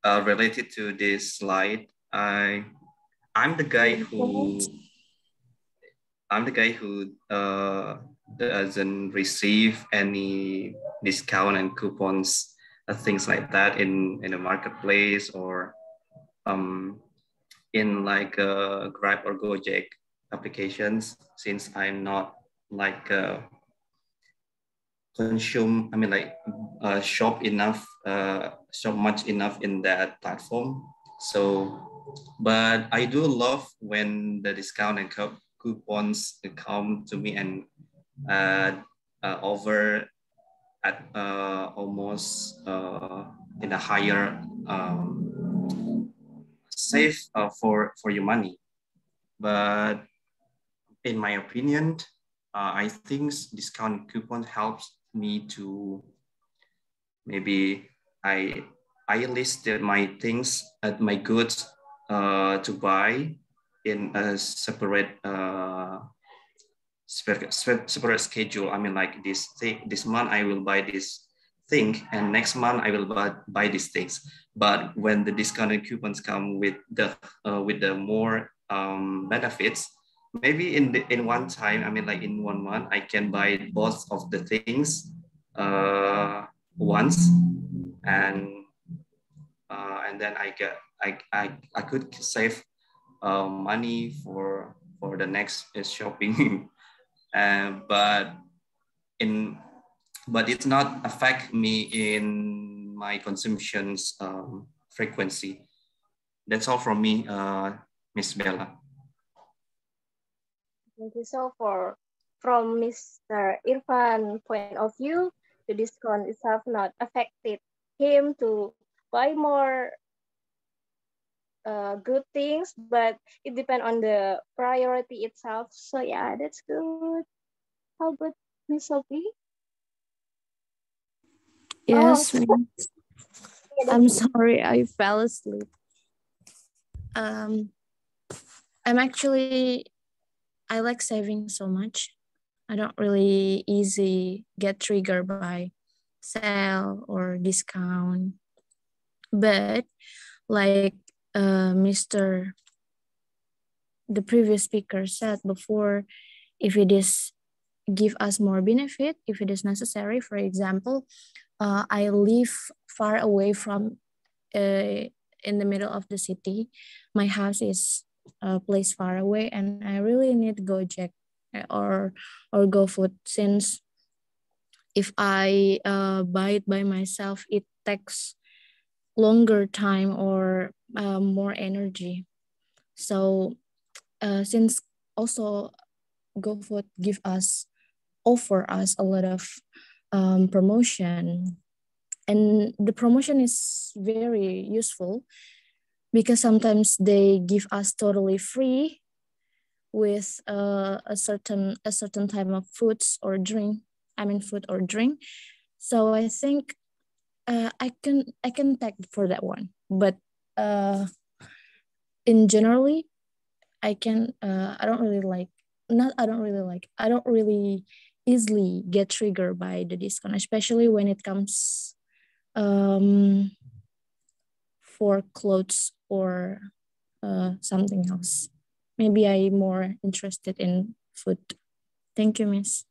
Related to this slide, I'm the guy who doesn't receive any discount and coupons, things like that in the marketplace or in like Grab or Gojek applications, since I'm not like shop much enough in that platform. So, but I do love when the discount and coupons come to me and over at almost in a higher save for your money. But in my opinion, I think discount coupon helps me to maybe I listed my things at my goods to buy in a separate schedule. I mean, like this month I will buy this thing, and next month I will buy these things. But when the discounted coupons come with the more benefits, maybe in one time, I mean, like in 1 month, I can buy both of the things once, and then I could save money for the next shopping. But it's not affect me in my consumption's frequency. That's all from me, Miss Bella. Thank you. So from Mr. Irfan point of view, the discount itself not affected him to buy more good things, but it depends on the priority itself. So yeah, that's good. How about Miss Sophie? Yes, Oh. I'm sorry, I fell asleep. I'm actually, I like saving so much. I don't really easy get triggered by sale or discount. But like the previous speaker said before, if it is give us more benefit, if it is necessary, for example, I live far away from in the middle of the city. My house is placed far away, and I really need Gojek or GoFood, since if I buy it by myself, it takes longer time or more energy. So since also GoFood offer us a lot of promotion, and the promotion is very useful because sometimes they give us totally free with a certain type of foods or drink. I mean food or drink. So I think I can tag for that one. But in generally, I can I don't really like not I don't really like I don't really easily get triggered by the discount, especially when it comes for clothes or something else. Maybe I'm more interested in food. Thank you, Miss.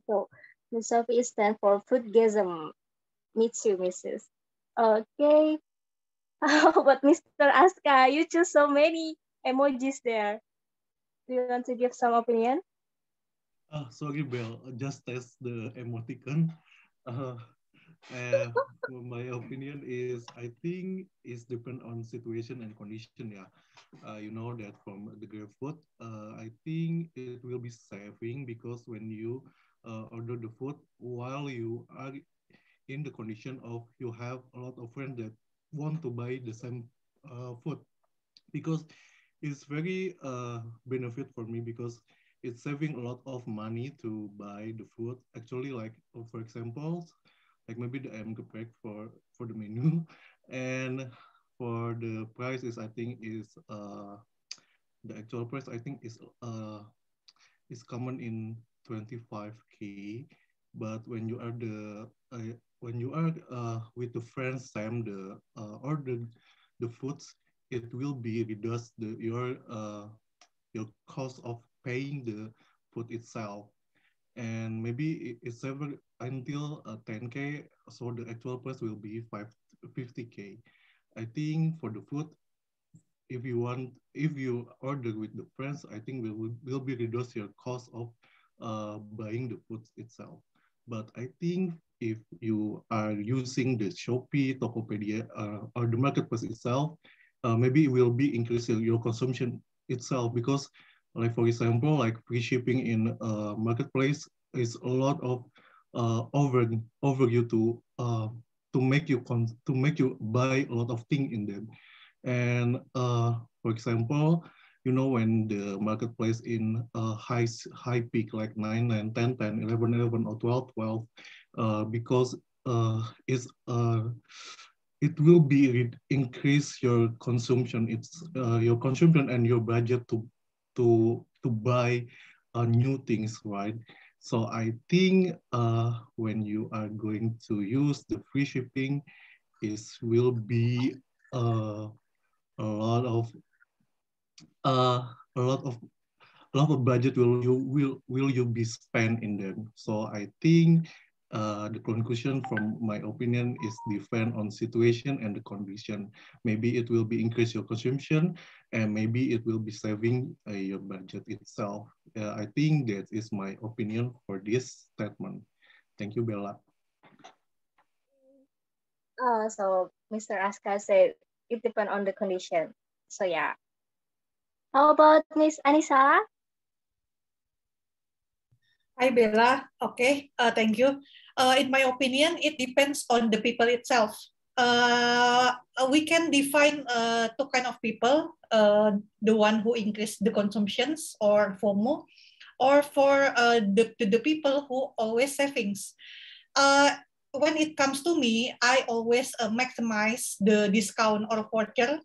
So the Sophie stands for foodgasm. Me too, Mrs. Okay. How about Mr. Aska? You choose so many emojis there. Do you want to give some opinion? Sorry, Bel. Just test the emoticon. Uh, my opinion is, I think it's depend on situation and condition. Yeah, you know that from the GrabFood, I think it will be saving because when you order the food while you are in the condition of you have a lot of friends that want to buy the same food, because it's very benefit for me because it's saving a lot of money to buy the food. Actually, like for example, like maybe the I'm prepared for the menu, and for the price is I think is the actual price I think is common in 25K, but when you are with the friends Sam or the foods, it will be reduced your cost of paying the food itself, and maybe it's ever until 10K, so the actual price will be 50K. I think for the food, if you order with the friends, I think will be reduce your cost of buying the food itself. But I think if you are using the Shopee, Tokopedia, or the marketplace itself, maybe it will be increasing your consumption itself, because like for example, like free shipping in marketplace is a lot of over you to make you buy a lot of things in them. And for example, you know, when the marketplace in high peak like 9, 9, 10, 10, 11, 11, or 12, 12, because it will be increase your consumption. It's your consumption and your budget to buy new things, right? So I think when you are going to use the free shipping, it will be uh, a lot of uh, a lot of budget will you be spent in them. So I think the conclusion from my opinion is depend on situation and the condition. Maybe it will be increase your consumption, and maybe it will be saving your budget itself. I think that is my opinion for this statement. Thank you, Bella. So Mr. Aska said it depends on the condition. So yeah. How about Miss Anissa? Hi, Bella. Okay, thank you. In my opinion, it depends on the people itself. We can define two kind of people, the one who increase the consumptions or FOMO, or for the people who always savings. When it comes to me, I always maximize the discount or voucher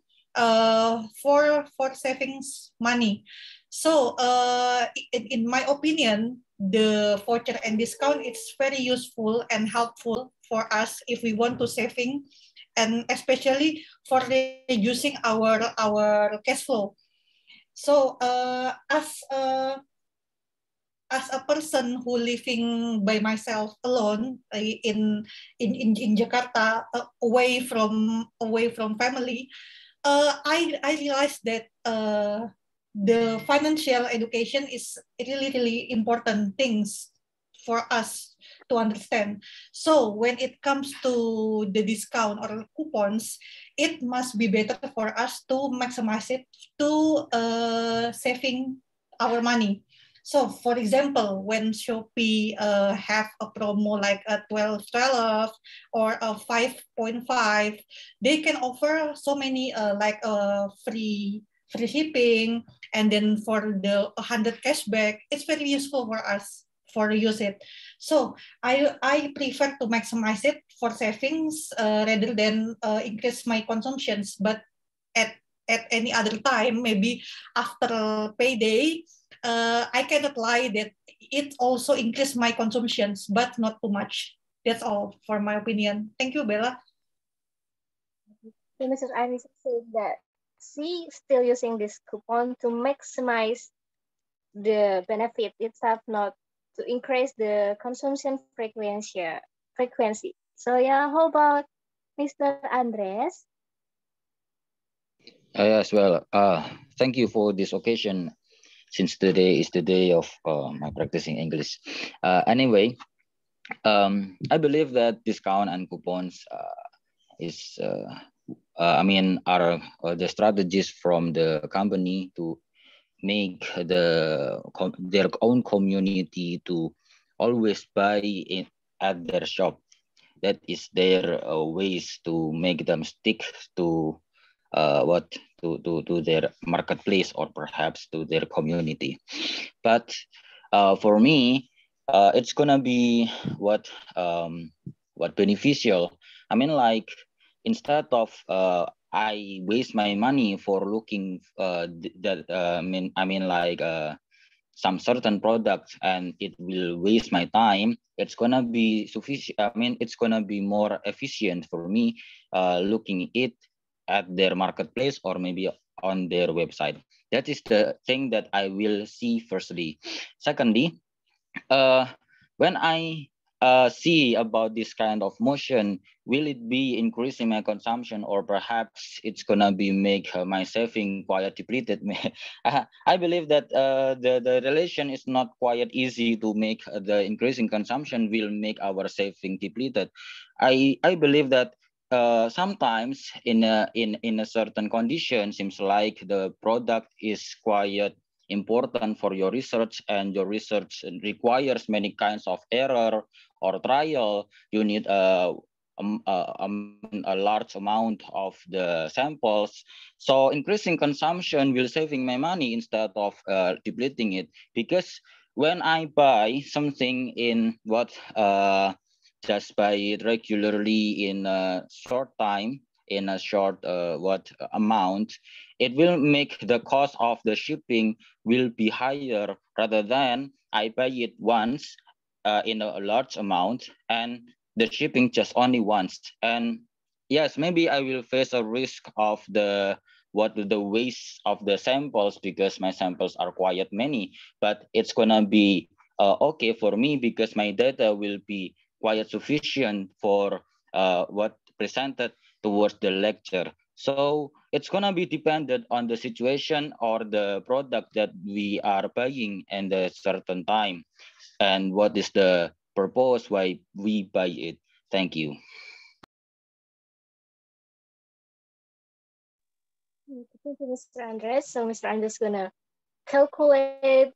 for savings money. So in my opinion, the voucher and discount it's very useful and helpful for us if we want to saving, and especially for reducing our cash flow. So as a person who living by myself alone in Jakarta, away from family, I realized that the financial education is really important things for us to understand. So when it comes to the discount or coupons, it must be better for us to maximize it to saving our money. So for example, when Shopee have a promo like a 12 or a 5.5, they can offer so many like free shipping, and then for the 100 cashback, it's very useful for us for use it. So I prefer to maximize it for savings rather than increase my consumptions. But at any other time, maybe after payday, I cannot lie that it also increase my consumptions, but not too much. That's all for my opinion. Thank you, Bella. So Mrs. Iris said that she still using this coupon to maximize the benefit itself, not to increase the consumption frequency. So yeah, how about Mr. Andres? Yes, well, thank you for this occasion since today is the day of my practicing English. Anyway, I believe that discount and coupons is, are the strategies from the company to make their own community to always buy at their shop. That is their ways to make them stick to what to their marketplace or perhaps to their community. But for me, it's gonna be what beneficial. I mean, like instead of I waste my money for looking that some certain products and it will waste my time. It's gonna be sufficient. I mean, it's gonna be more efficient for me looking it at their marketplace or maybe on their website. That is the thing that I will see firstly. Secondly, uh, when I see about this kind of motion, will it be increasing my consumption or perhaps it's gonna be make my saving quite depleted? I believe that the relation is not quite easy to make the increasing consumption will make our saving depleted. I believe that sometimes in a certain condition seems like the product is quite important for your research and your research requires many kinds of error or trial. You need a large amount of the samples. So increasing consumption will saving my money instead of depleting it, because when I buy something in what just buy it regularly in a short time, in a short amount, it will make the cost of the shipping will be higher rather than I buy it once in a large amount and the shipping just only once. And yes, maybe I will face a risk of the waste of the samples because my samples are quite many, but it's gonna be okay for me because my data will be quite sufficient for what presented towards the lecture. So it's gonna be dependent on the situation or the product that we are buying in a certain time and what is the purpose why we buy it. Thank you. Thank you, Mr. Andres. So Mr. Andres gonna calculate.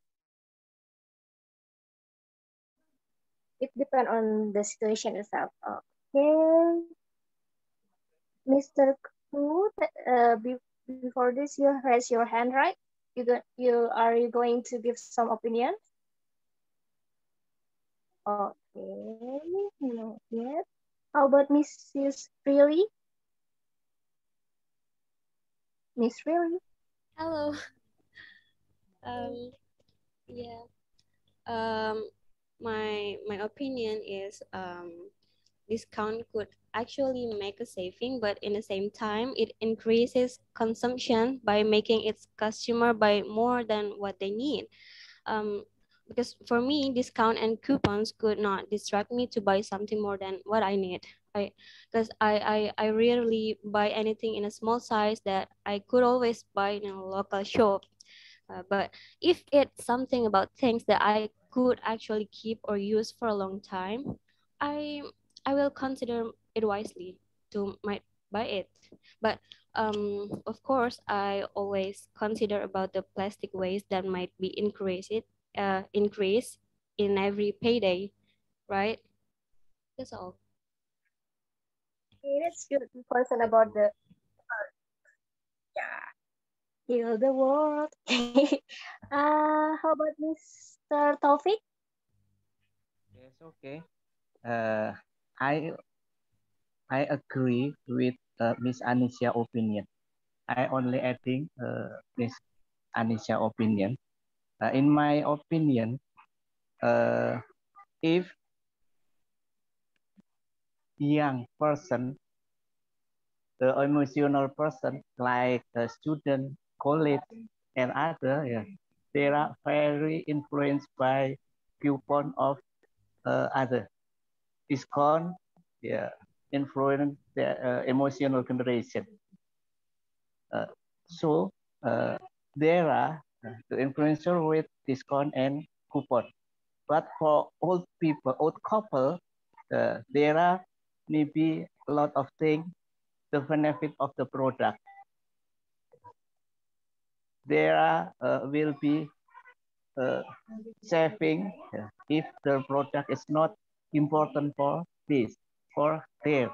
It depends on the situation itself. Okay, Mr. Kut, before this, you raise your hand, right? Are you going to give some opinion? Okay, no yet. How about Mrs. Freely? Miss Freely? Hello. Yeah. My opinion is discount could actually make a saving, but in the same time, it increases consumption by making its customer buy more than what they need. Um, because for me, discount and coupons could not distract me to buy something more than what I need. I rarely buy anything in a small size that I could always buy in a local shop. But if it's something about things that I could could actually keep or use for a long time, I I will consider it wisely to might buy it. But of course, I always consider about the plastic waste that might be increased in every payday, right? That's all. Okay, that's good. Person about the yeah, heal the world. How about Mr. Taufik? Yes, okay. Uh, I I agree with Miss Anisha opinion. I only adding Miss Anisha opinion. In my opinion, if young person, the emotional person like a student, college, and other, yeah, they are very influenced by viewpoint of other. Discount, yeah, influence the emotional generation. Uh, so there are the influencer with discount and coupon. But for old people, old couple, there are maybe a lot of things, the benefit of the product. There are, will be saving if the product is not important for this, for there.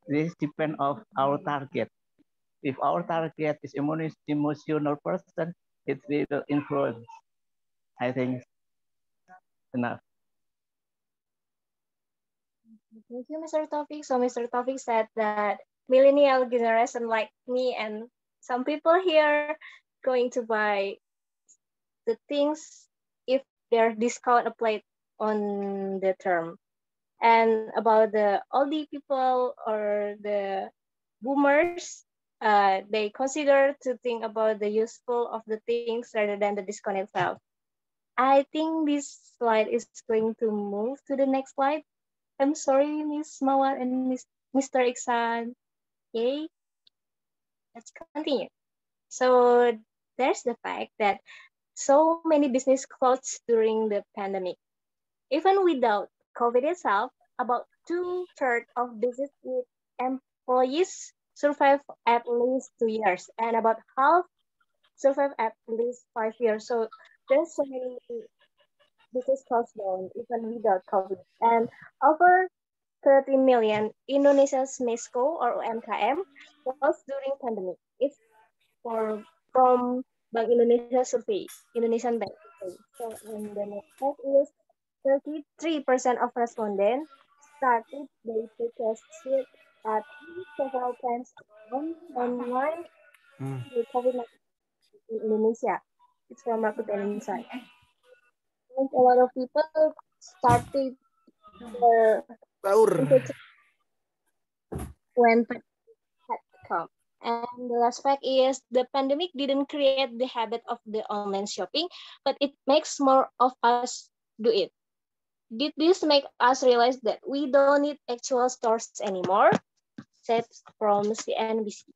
This depend of our target. If our target is emotional person, it will influence. I think enough. Thank you, Mr. Taufik. So Mr. Taufik said that millennial generation like me and some people here going to buy the things if their discount applied on the term. And about the oldie people or the boomers, they consider to think about the useful of the things rather than the discount itself. I think this slide is going to move to the next slide. I'm sorry, Miss Mawar and Mr. Iksan. Yay. Let's continue. So there's the fact that so many business closed during the pandemic. Even without COVID itself, about two-thirds of business with employees survive at least 2 years, and about half survive at least 5 years. So there's so many business closed down even without COVID. And over 13 million Indonesia's MESCO or UMKM closed during pandemic. It's for from Bank Indonesia survey, Indonesian Bank survey. So in the next fact is 33% of respondents started their purchase at several times online the COVID-19 in Indonesia. It's from Rakuten Insight. And a lot of people started their purchase when had come. And the last fact is the pandemic didn't create the habit of the online shopping, but it makes more of us do it. Did this make us realize that we don't need actual stores anymore? Said from CNBC.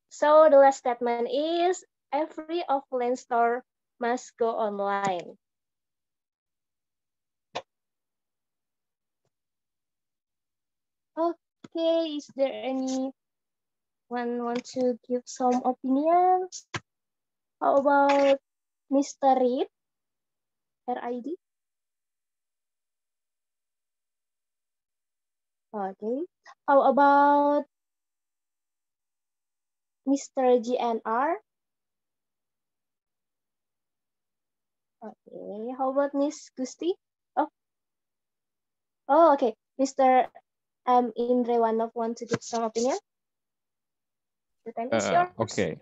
So the last statement is every offline store must go online. Okay, is there anyone want to give some opinions? How about Mr. Reed, RID? Okay. How about Mr. GNR? Okay. How about Miss Gusti? Oh, okay. Mr. Indrewanov want to give some opinion? The time is yours. Okay.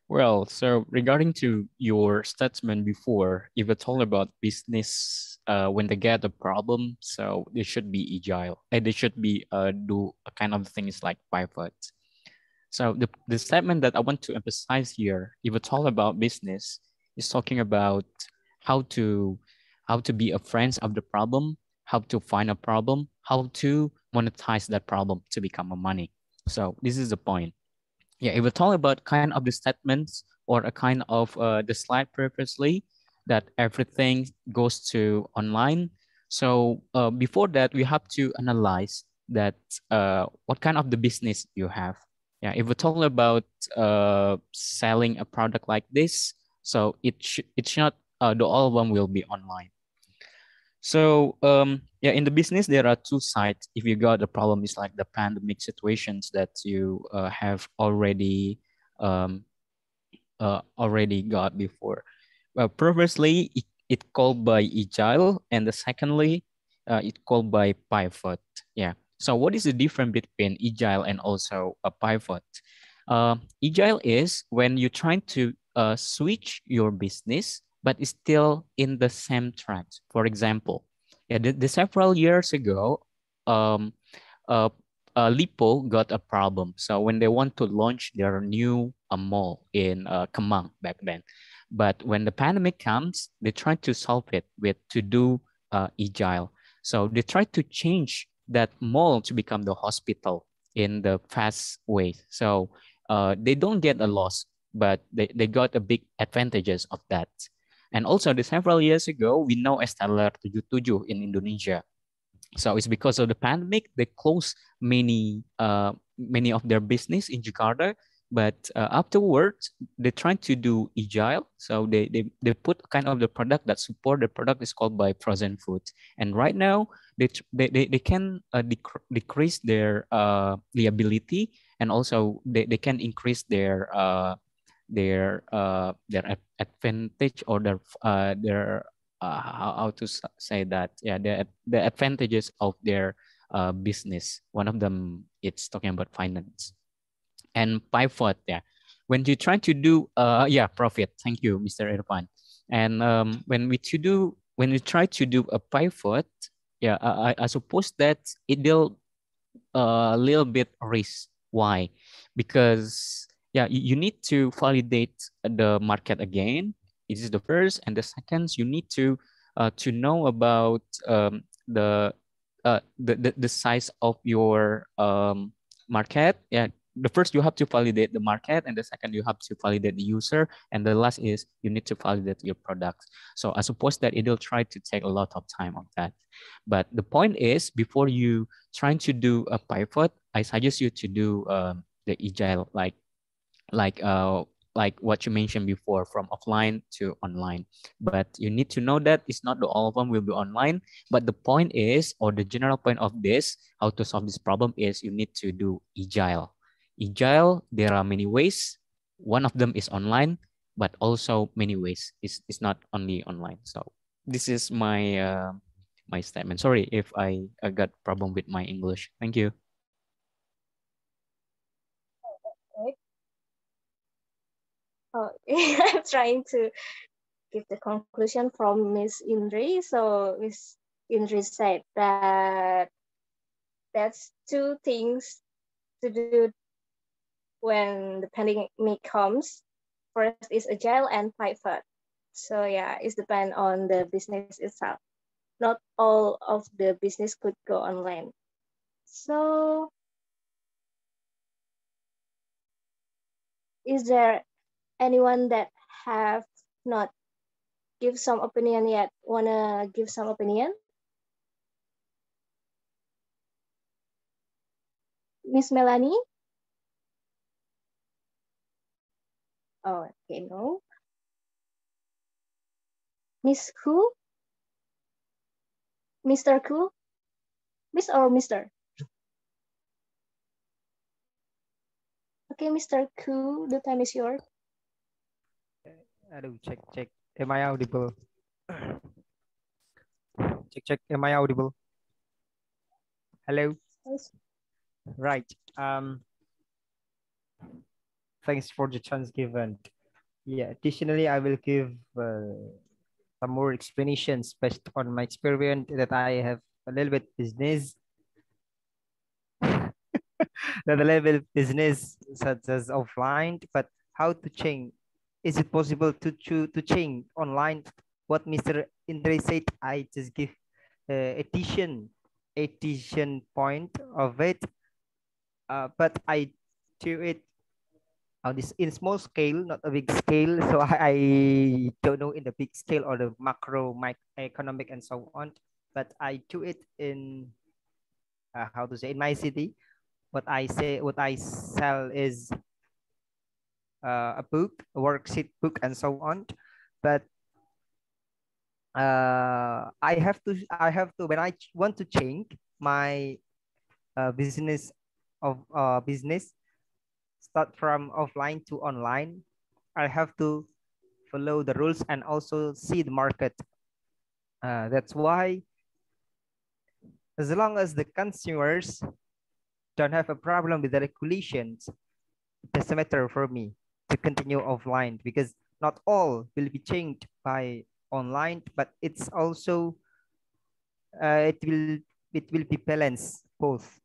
Well, so regarding to your statement before, if it's all about business, when they get a problem, so they should be agile. They should be do a kind of things like pivot. So the statement that I want to emphasize here, if it's all about business, is talking about how to how to be a friend of the problem, how to find a problem, how to monetize that problem to become a money. So this is the point. Yeah, if we talk about kind of the statements or a kind of the slide previously, that everything goes to online. So before that, we have to analyze that what kind of the business you have. Yeah, if we're talking about selling a product like this, so it's not the all of them will be online. So yeah, in the business there are two sides. If you got the problem, is like the pandemic situations that you have already got before. Well, previously it called by agile, and the secondly it called by pivot. Yeah. So what is the difference between agile and also a pivot? Agile is when you're trying to switch your business, but it's still in the same track. For example, yeah, the several years ago, um, uh, Lipo got a problem. So when they want to launch their new mall in Kemang back then, but when the pandemic comes, they try to solve it with to do agile. So they try to change that mall to become the hospital in the fast way. So they don't get a loss, but they got a big advantages of that. And also, the several years ago, we know Esteller 77 in Indonesia. So it's because of the pandemic, they closed many of their business in Jakarta. But afterwards, they try to do agile. So they put kind of the product that support the product is called by frozen food. And right now, they can decrease their liability, and also they can increase their advantage, or their how to say that, yeah, the advantages of their business. One of them, it's talking about finance. And pivot, yeah, when you try to do yeah, profit. Thank you, Mr. Irfan. And when we try to do a pivot, yeah, I suppose that it will a little bit risk. Why? Because yeah, you need to validate the market again. This is the first, and the second, you need to know about the size of your market. Yeah, the first you have to validate the market, and the second you have to validate the user, and the last is you need to validate your products. So I suppose that it will try to take a lot of time on that. But the point is, before you trying to do a pivot, I suggest you to do the agile, like what you mentioned before, from offline to online. But you need to know that it's not the all of them will be online. But the point is, or the general point of this, how to solve this problem is you need to do agile. Agile, there are many ways. One of them is online, but also many ways. It's not only online. So this is my statement. Sorry if I got problem with my English. Thank you. Okay. Oh, I'm trying to give the conclusion from Miss Indri. So Miss Indri said that that's two things to do when the pandemic comes. First is agile and pivot. So yeah, it depends on the business itself. Not all of the business could go online. So is there anyone that have not give some opinion yet? Wanna give some opinion? Miss Melanie? Oh, okay, no. Miss who? Mr. Who? Miss or Mr.? Okay, Mr. Ku, the time is yours. Aduh, check. Am I audible? Check. Am I audible? Hello? Yes. Right. Thanks for the chance given. Yeah, additionally, I will give some more explanations based on my experience that I have a little bit business. That a little bit business such as offline, but how to change? Is it possible to change online? What Mr. Indre said, I just give addition point of it, but I do it this in small scale, not a big scale. So I don't know in the big scale or the macro, economic and so on. But I do it in how to say, in my city. What I sell is a book, a worksheet book, and so on. But I have to when I want to change my business of business, start from offline to online, I have to follow the rules and also see the market. That's why, as long as the consumers don't have a problem with the regulations, it doesn't matter for me to continue offline, because not all will be changed by online, but it's also it will be balanced both.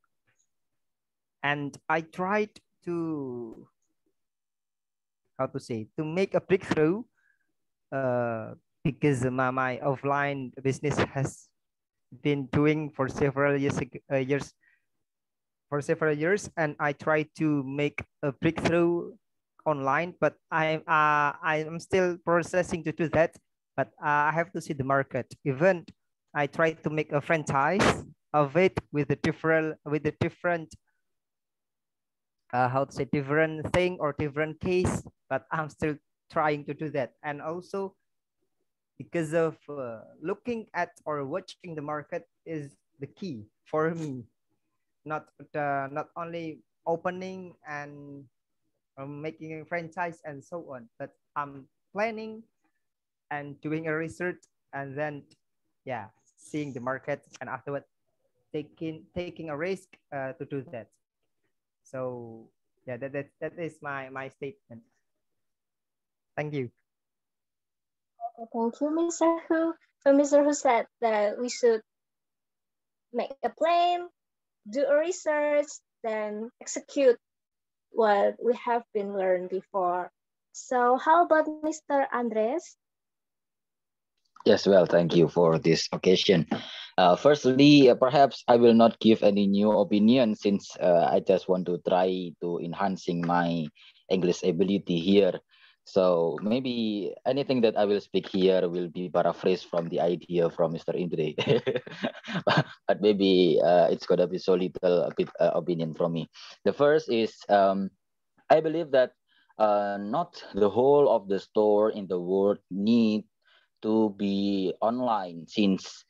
And I tried to, how to say, to make a breakthrough because my offline business has been doing for several years for several years, and I try to make a breakthrough online, but I'm still processing to do that. But I have to see the market. Even I try to make a franchise of it with the different how to say, different thing or different case, but I'm still trying to do that. And also because of looking at or watching the market is the key for me, not only opening and making a franchise and so on, but I'm planning and doing a research, and then yeah, seeing the market, and afterward taking a risk to do that. So yeah, that is my statement. Thank you. Thank you, Mr. Hu. So Mr. Hu said that we should make a plan, do a research, then execute what we have been learned before. So how about Mr. Andres? Yes, well, thank you for this occasion. Firstly, perhaps I will not give any new opinion since I just want to try to enhancing my English ability here. So maybe anything that I will speak here will be paraphrased from the idea from Mr. Indre. But maybe it's gonna be so little a bit opinion from me. The first is I believe that not the whole of the store in the world need to be online, since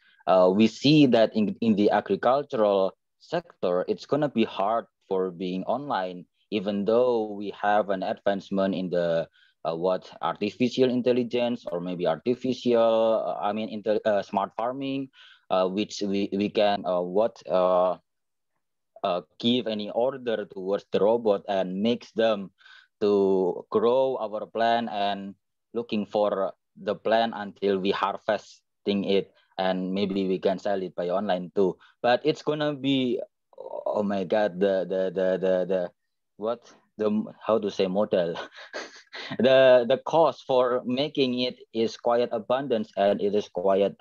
we see that in the agricultural sector, it's going to be hard for being online, even though we have an advancement in the what artificial intelligence, or maybe artificial, smart farming, which we can give any order towards the robot and makes them to grow our plant and looking for the plant until we harvesting it, and maybe we can sell it by online too. But it's gonna be, oh my god, the what the how to say model the cost for making it is quite abundant, and it is quite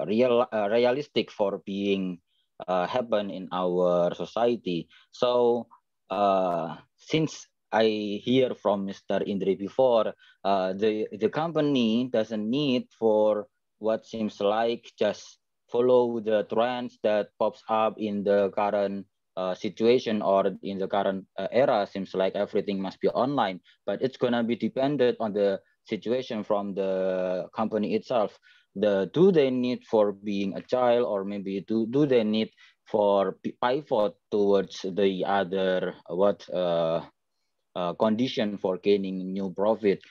realistic for being happen in our society. So since I hear from Mr. Indri before, the company doesn't need for what seems like just follow the trends that pops up in the current situation or in the current era. Seems like everything must be online, but it's gonna be dependent on the situation from the company itself. Do they need for being agile, or maybe do they need for pivot towards the other condition for gaining new profit,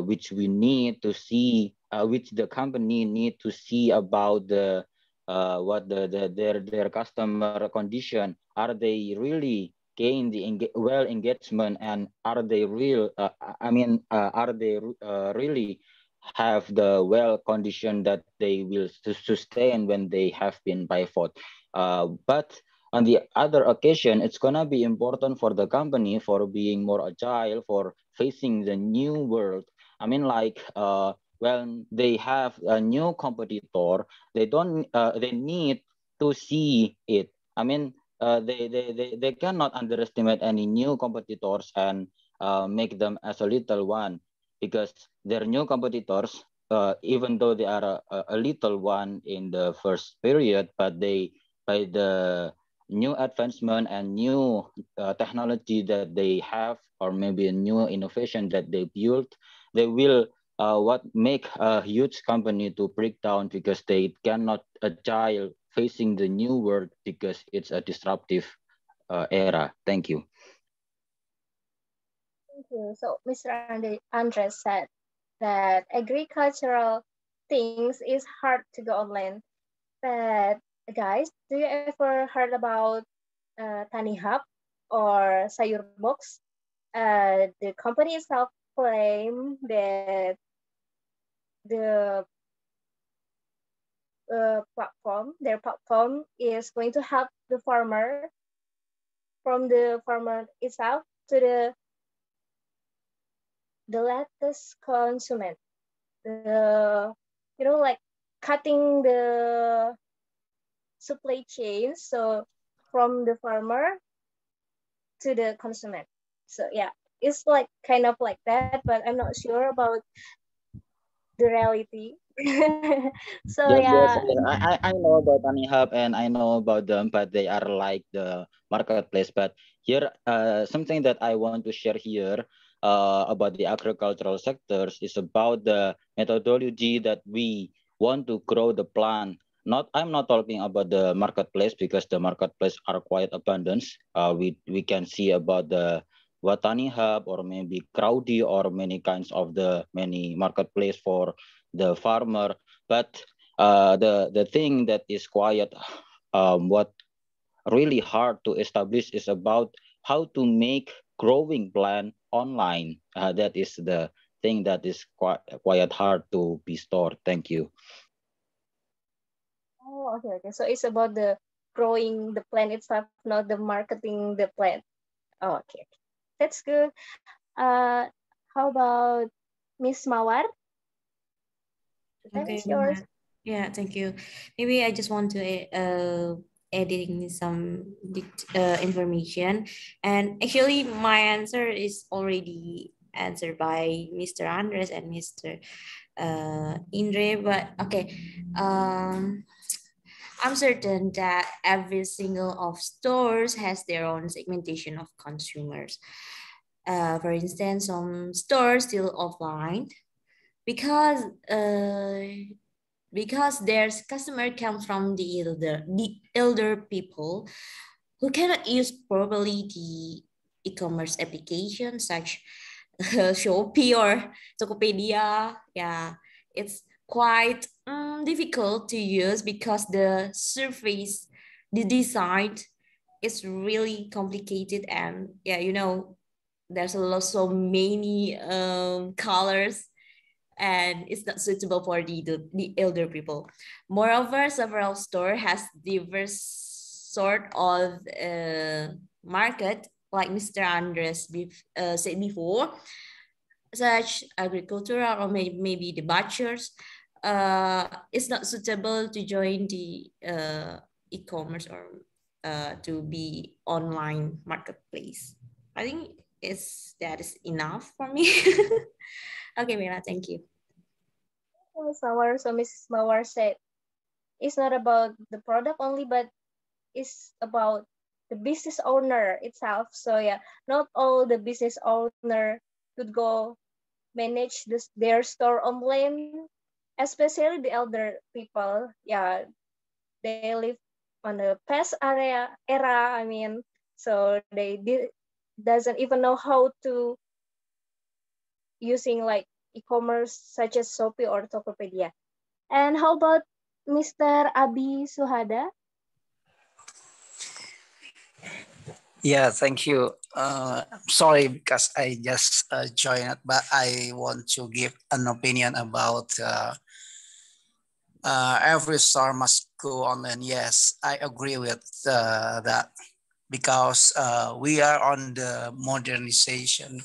which we need to see, which the company need to see about the their customer condition. Are they really gain the well engagement, and are they real? Are they really have the well condition that they will sustain when they have been pivot? But on the other occasion, it's gonna be important for the company for being more agile, for facing the new world. When they have a new competitor, they need to see it. they cannot underestimate any new competitors and make them as a little one, because their new competitors, even though they are a little one in the first period, but they, by the new advancement and new technology that they have, or maybe a new innovation that they built, they will what make a huge company to break down, because they cannot agile facing the new world, because it's a disruptive era. Thank you. Thank you. So Mr. Andres said that agricultural things is hard to go online. But guys, do you ever heard about Tani Hub or Sayur Box? The company itself claim that the their platform is going to help the farmer, from the farmer itself to the latest consumer. The, like cutting the supply chain, so from the farmer to the consumer. So yeah, it's like kind of like that, but I'm not sure about the reality. So Yes, yes, yeah. yes. I know about Money Hub and I know about them, but they are like the marketplace. But here, something that I want to share here about the agricultural sectors is about the methodology that we want to grow the plant. Not, I'm not talking about the marketplace, because the marketplace are quite abundant. We can see about the Watani Hub, or maybe Crowdy, or many kinds of the many marketplace for the farmer. But the thing that is quite what really hard to establish is about how to make growing plan online. That is the thing that is quite hard to be stored. Thank you. Oh, okay, okay. So it's about the growing the plant itself, not the marketing the plant. Oh, okay, that's good. How about Miss Mawar? The time Okay, is yours. yeah, thank you. Maybe I just want to adding some information, and actually my answer is already answered by Mr. Andres and Mr. Indre, but okay. I'm certain that every single of stores has their own segmentation of consumers. For instance, some stores still offline because their customer comes from the elder people who cannot use properly the e-commerce application such Shopee or Tokopedia. Yeah, it's quite difficult to use because the surface, the design is really complicated, and yeah, there's a lot so many colors, and it's not suitable for the elder people. Moreover, several store has diverse sort of market, like Mr. Andres said before, such agricultural or maybe the butchers. It's not suitable to join the e-commerce or to be online marketplace. I think that is enough for me. Okay, Mira, thank you. Miss Mawar, so Mrs. Mawar said it's not about the product only, but it's about the business owner itself. So yeah, not all the business owner could go manage their store online, especially the elder people. Yeah, they live on the past era. I mean, so they doesn't even know how to using like e-commerce such as Shopee or Tokopedia. And how about Mr. Abi Suhada? Yeah, thank you. Sorry because I just joined, but I want to give an opinion about every store must go online. Yes, I agree with that because we are on the modernization,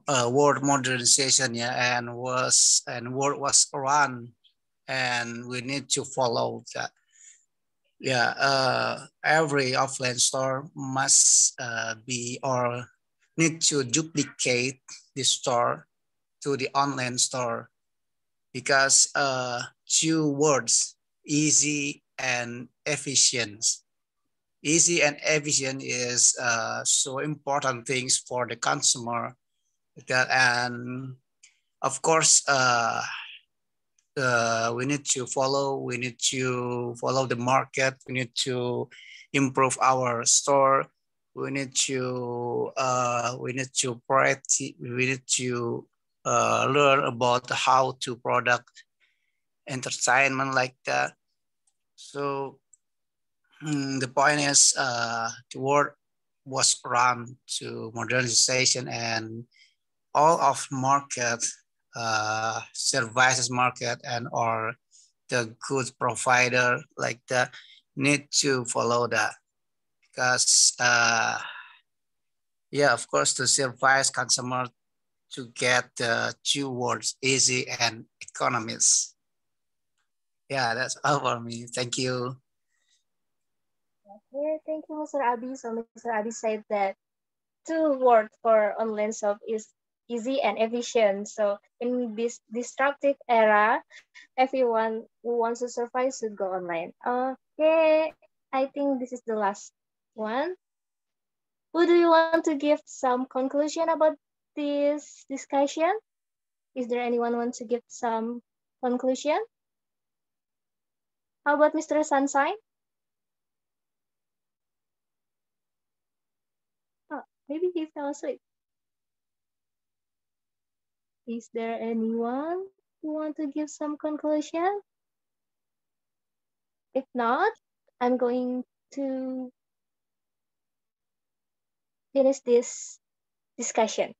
world modernization, yeah, and world was run, and we need to follow that. Yeah, every offline store must be or need to duplicate the store to the online store because two words, easy and efficient. Easy and efficient is so important things for the consumer. And of course, we need to follow the market. We need to improve our store. We need to learn about how to product entertainment like that. So the point is the world was run to modernization, and all of market, services market, and or the goods provider like that need to follow that because yeah, of course, to service consumer to get the two words, easy and economics. Yeah, that's all for me. Thank you. Okay, thank you, Mr. Abi. So Mr. Abi said that two words for online shop is easy and efficient. So in this disruptive era, everyone who wants to survive should go online. Okay, I think this is the last one. Who do you want to give some conclusion about this discussion? Is there anyone want to give some conclusion? How about Mr. Sunshine? Oh, maybe he fell asleep. Is there anyone who want to give some conclusion? If not, I'm going to finish this discussion.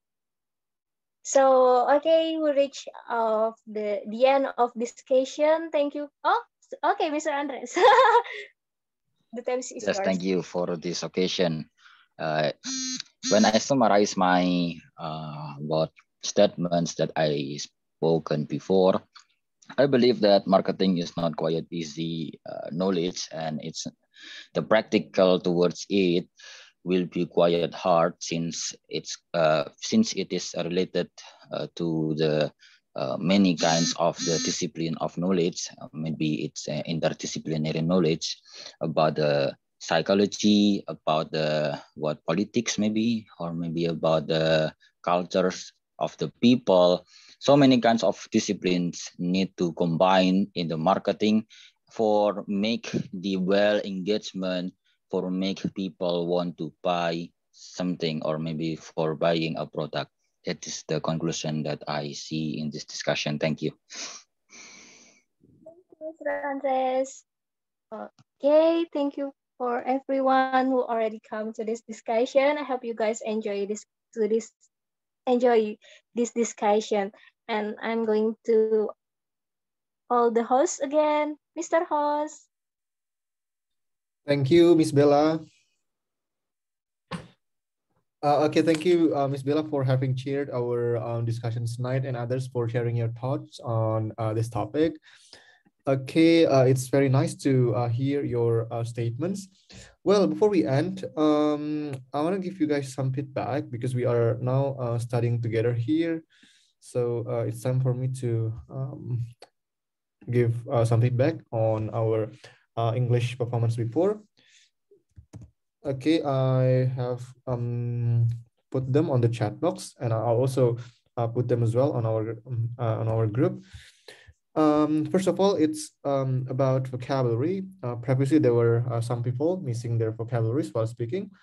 So, okay, we reach of the end of discussion. Thank you. Oh, okay, Mr. Andres. The time is Yes, yours. thank you for this occasion. When I summarize my about statements that I spoken before, I believe that marketing is not quite easy knowledge, and it's the practical towards it will be quite hard since it is related to the many kinds of the discipline of knowledge. Maybe it's interdisciplinary knowledge about the psychology, about the what politics maybe, or maybe about the cultures of the people. So many kinds of disciplines need to combine in the marketing for make the well engagement, for make people want to buy something, or maybe for buying a product. That is the conclusion that I see in this discussion. Thank you. Thank you, Mr. Andres. Okay, thank you for everyone who already come to this discussion. I hope you guys enjoy this discussion. And I'm going to call the host again, Mr. Host. Thank you, Miss Bella. Okay, thank you, Miss Bella, for having chaired our discussions tonight, and others for sharing your thoughts on this topic. Okay, it's very nice to hear your statements. Well, before we end, I want to give you guys some feedback because we are now studying together here. So it's time for me to give some feedback on our English performance before. Okay, I have put them on the chat box, and I'll also put them as well on our group. First of all, it's about vocabulary. Previously, there were some people missing their vocabularies while speaking,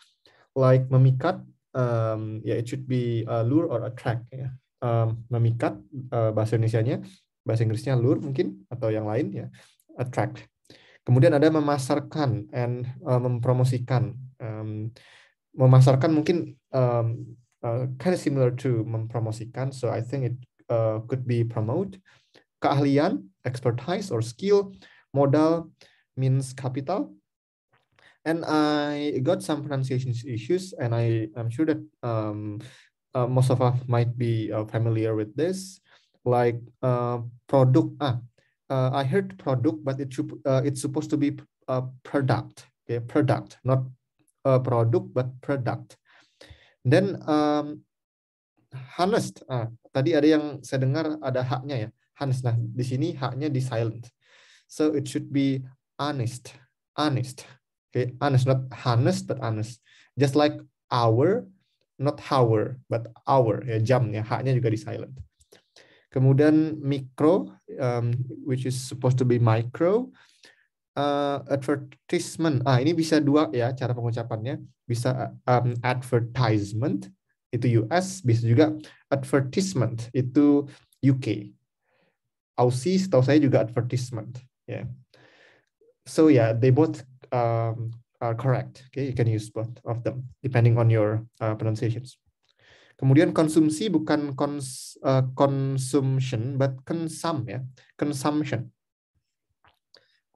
like memikat. Yeah, it should be lure or attract. Ya. Memikat bahasa Indonesianya, bahasa Inggrisnya lure mungkin atau yang lain ya, attract. Kemudian ada memasarkan and mempromosikan. Memasarkan mungkin kind of similar to mempromosikan, so I think it could be promote. Keahlian, expertise or skill. Modal means capital. And I got some pronunciation issues, and I'm sure that most of us might be familiar with this, like product. I heard product, but it's supposed to be a product. Okay, product, not a product but product. Then honest. Tadi ada yang saya dengar ada haknya ya. Honest. Nah, di sini haknya di silent. So it should be honest. Honest. Okay, honest, not honest but honest. Just like hour, not hour but hour. Ya, jam ya, haknya juga di silent. Kemudian micro, which is supposed to be micro. Advertisement. Ini bisa dua ya cara pengucapannya. Bisa advertisement itu US, bisa juga advertisement itu UK. Aussie setahu saya juga advertisement. Yeah. So yeah, they both are correct. Okay, you can use both of them depending on your pronunciations. Kemudian konsumsi bukan consumption but ya, consumption.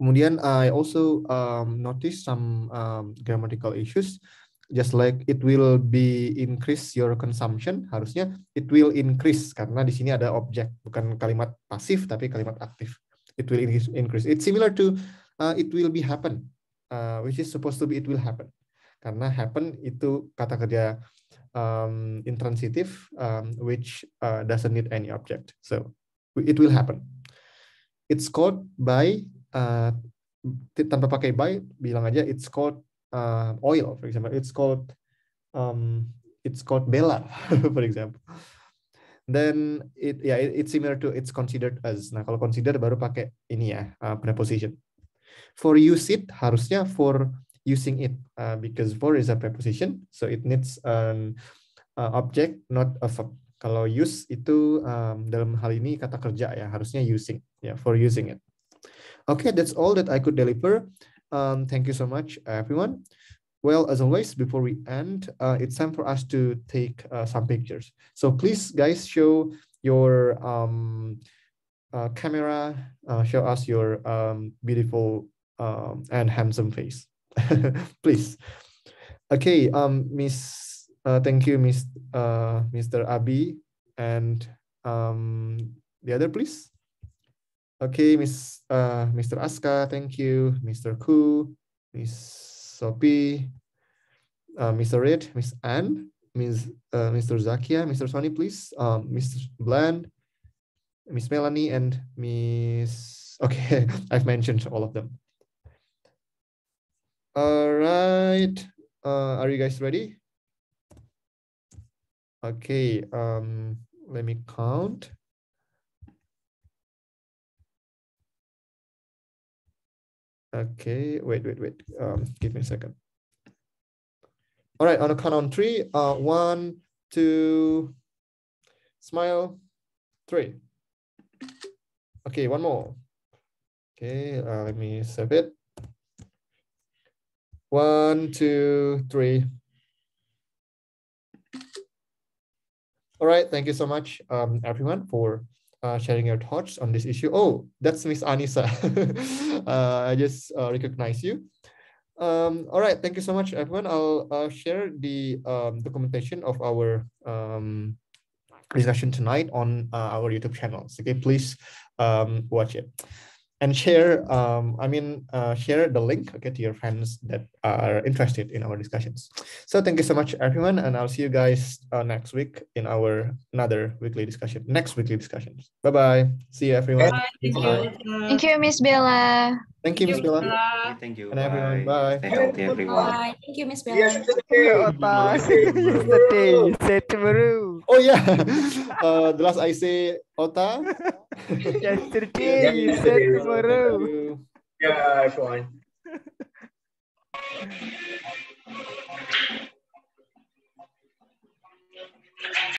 Kemudian I also noticed some grammatical issues, just like it will be increase your consumption, harusnya it will increase karena di sini ada objek, bukan kalimat pasif tapi kalimat aktif. It will increase. It's similar to it will be happen, which is supposed to be it will happen. Karena happen itu kata kerja intransitive, which doesn't need any object. So it will happen. It's called by. Tanpa pakai by, bilang aja it's called oil, for example. It's called Bella, for example. Then it's similar to it's considered as. Nah, kalau consider baru pakai ini ya, preposition. For use it harusnya for using it, because for is a preposition, so it needs an object, not a verb. Kalau use itu dalam hal ini kata kerja ya, harusnya using ya, for using it. Okay, that's all that I could deliver. Thank you so much, everyone. Well, as always, before we end, it's time for us to take some pictures. So please, guys, show your camera. Show us your beautiful and handsome face. Please. Okay, thank you, Mr. Abi, and the other, please. Okay, Mr. Aska, thank you. Mr. Ku, Miss Sophie, Mr. Reid, Miss Anne, Mr. Zakia, Mr. Sony, please. Mr. Bland, Miss Melanie, and Miss. Okay, I've mentioned all of them. All right, are you guys ready? Okay, let me count. Okay, wait. Give me a second. All right, on a count on three. 1, 2, smile, 3. Okay, one more. Okay, let me save it. 1, 2, 3. All right, thank you so much, everyone, for sharing your thoughts on this issue. Oh, that's Miss Anissa. I just recognize you. All right, thank you so much, everyone. I'll share the documentation of our discussion tonight on our YouTube channels. Okay, please watch it and share. Share the link, okay, to your friends that are interested in our discussions. So thank you so much, everyone, and I'll see you guys next week in our another weekly discussion. Next weekly discussions. Bye bye. See you, everyone. Bye. Thank you, Miss Bella. Thank you, Miss Bella. Thank you. And everyone. Bye. Stay healthy, everyone. Bye. Thank you, Miss Bella. Ota, yesterday, you said tomorrow. Oh yeah, the last I say Ota. Yesterday, you said tomorrow. Yeah, fine.